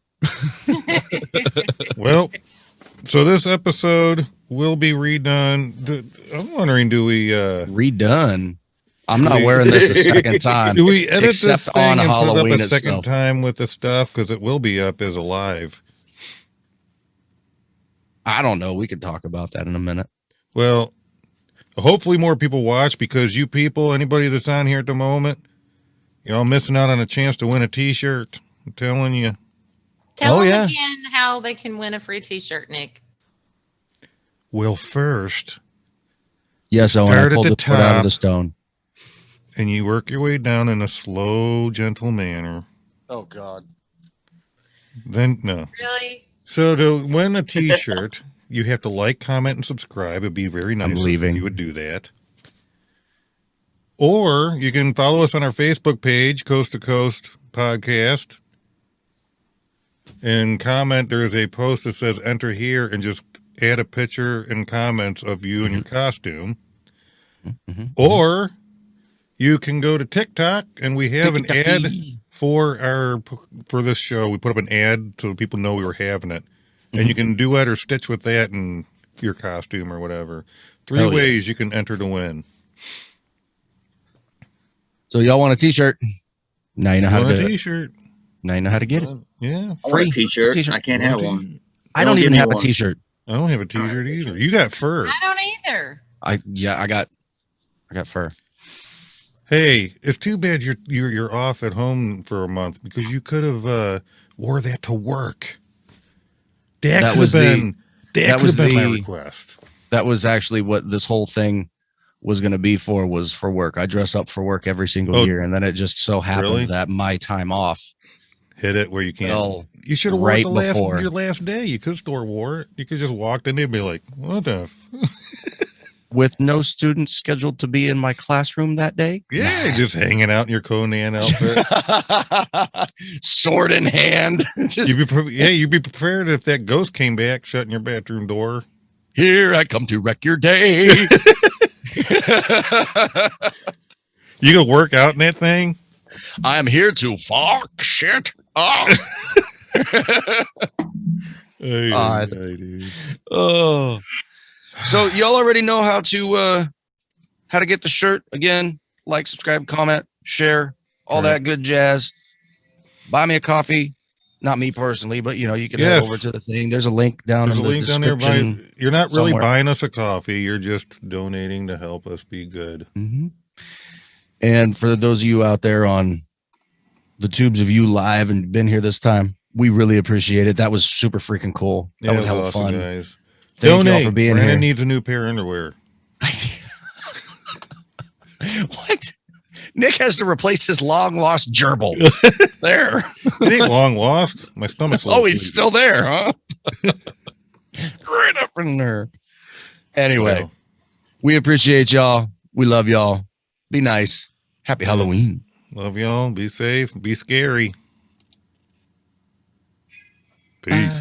do. Well, so this episode will be redone. I'm wondering, do we Redone. I'm not wearing this a second time. do we edit except this thing on and Halloween put it up a second itself. time with the stuff, because it will be up as a live? I don't know. We could talk about that in a minute. Well, hopefully more people watch, because you people, anybody that's on here at the moment, you're all missing out on a chance to win a T-shirt. I'm telling you. Tell Oh, them yeah. again how they can win a free T-shirt, Nick. Well, first, Yes, Owen, Start I at pulled the the foot out of the top. stone. and you work your way down in a slow, gentle manner. Oh, God. Then, no. Really? So to win a T-shirt, you have to like, comment, and subscribe. It'd be very nice I'm leaving. if you would do that. Or you can follow us on our Facebook page, Coast to Coast Podcast, and comment. There's a post that says "Enter here," and just add a picture and comments of you in your costume. Or you can go to TikTok, and we have an ad for this show. We put up an ad so people know we were having it, and you can duet or stitch with that in your costume or whatever. 3 Oh, yeah. ways you can enter to win. So y'all want a T-shirt? Now you know how to Want do a it. T-shirt? Now you know how to get it. Yeah. I want Free a T-shirt. T-shirt. I can't Want have a one. T-shirt? I don't Don't even give me have a one. T-shirt. I don't have a T-shirt either. You got fur. I don't either. I got fur. Hey, it's too bad you're off at home for a month, because you could have wore that to work. That That could was have the- been that that could was have been my the- request. That was actually what this whole thing was going to be for, was for work. I dress up for work every single Oh, year, and then it just so happened really? that my time off Hit it where you can't. fell You should have worn right it before. your last day. You could store wore it. You could just walked in there and be like, "What the?" with no students scheduled to be in my classroom that day. Yeah, just hanging out in your Conan outfit. Sword in hand. Just, You'd be prepared if that ghost came back, shutting your bathroom door. here I come to wreck your day. You gonna work out in that thing? I'm here to fuck shit up. Hey, God. hey, dude. Oh, so y'all already know how to get the shirt. Again, like, subscribe, comment, share, all Right. that good jazz. Buy me a coffee, Not me personally, but you can Yes. head over to the thing. There's a link down There's in a the link down there. description. You're not really somewhere. buying us a coffee. You're just donating to help us be good. Mhm. And for those of you out there on the tubes of you live and been here this time, we really appreciate it. That was super freaking cool. That was hella awesome, fun. guys. Thank you all Donate. for being Brandon here. needs a new pair of underwear. What? Nick has to replace his long lost gerbil. There. It ain't long lost. My stomach's a little Oh, he's sleepy. still there, huh? Right up in there. Anyway, Well, we appreciate y'all. We love y'all. Be nice. Happy Halloween. love y'all. Be safe. Be scary. Peace.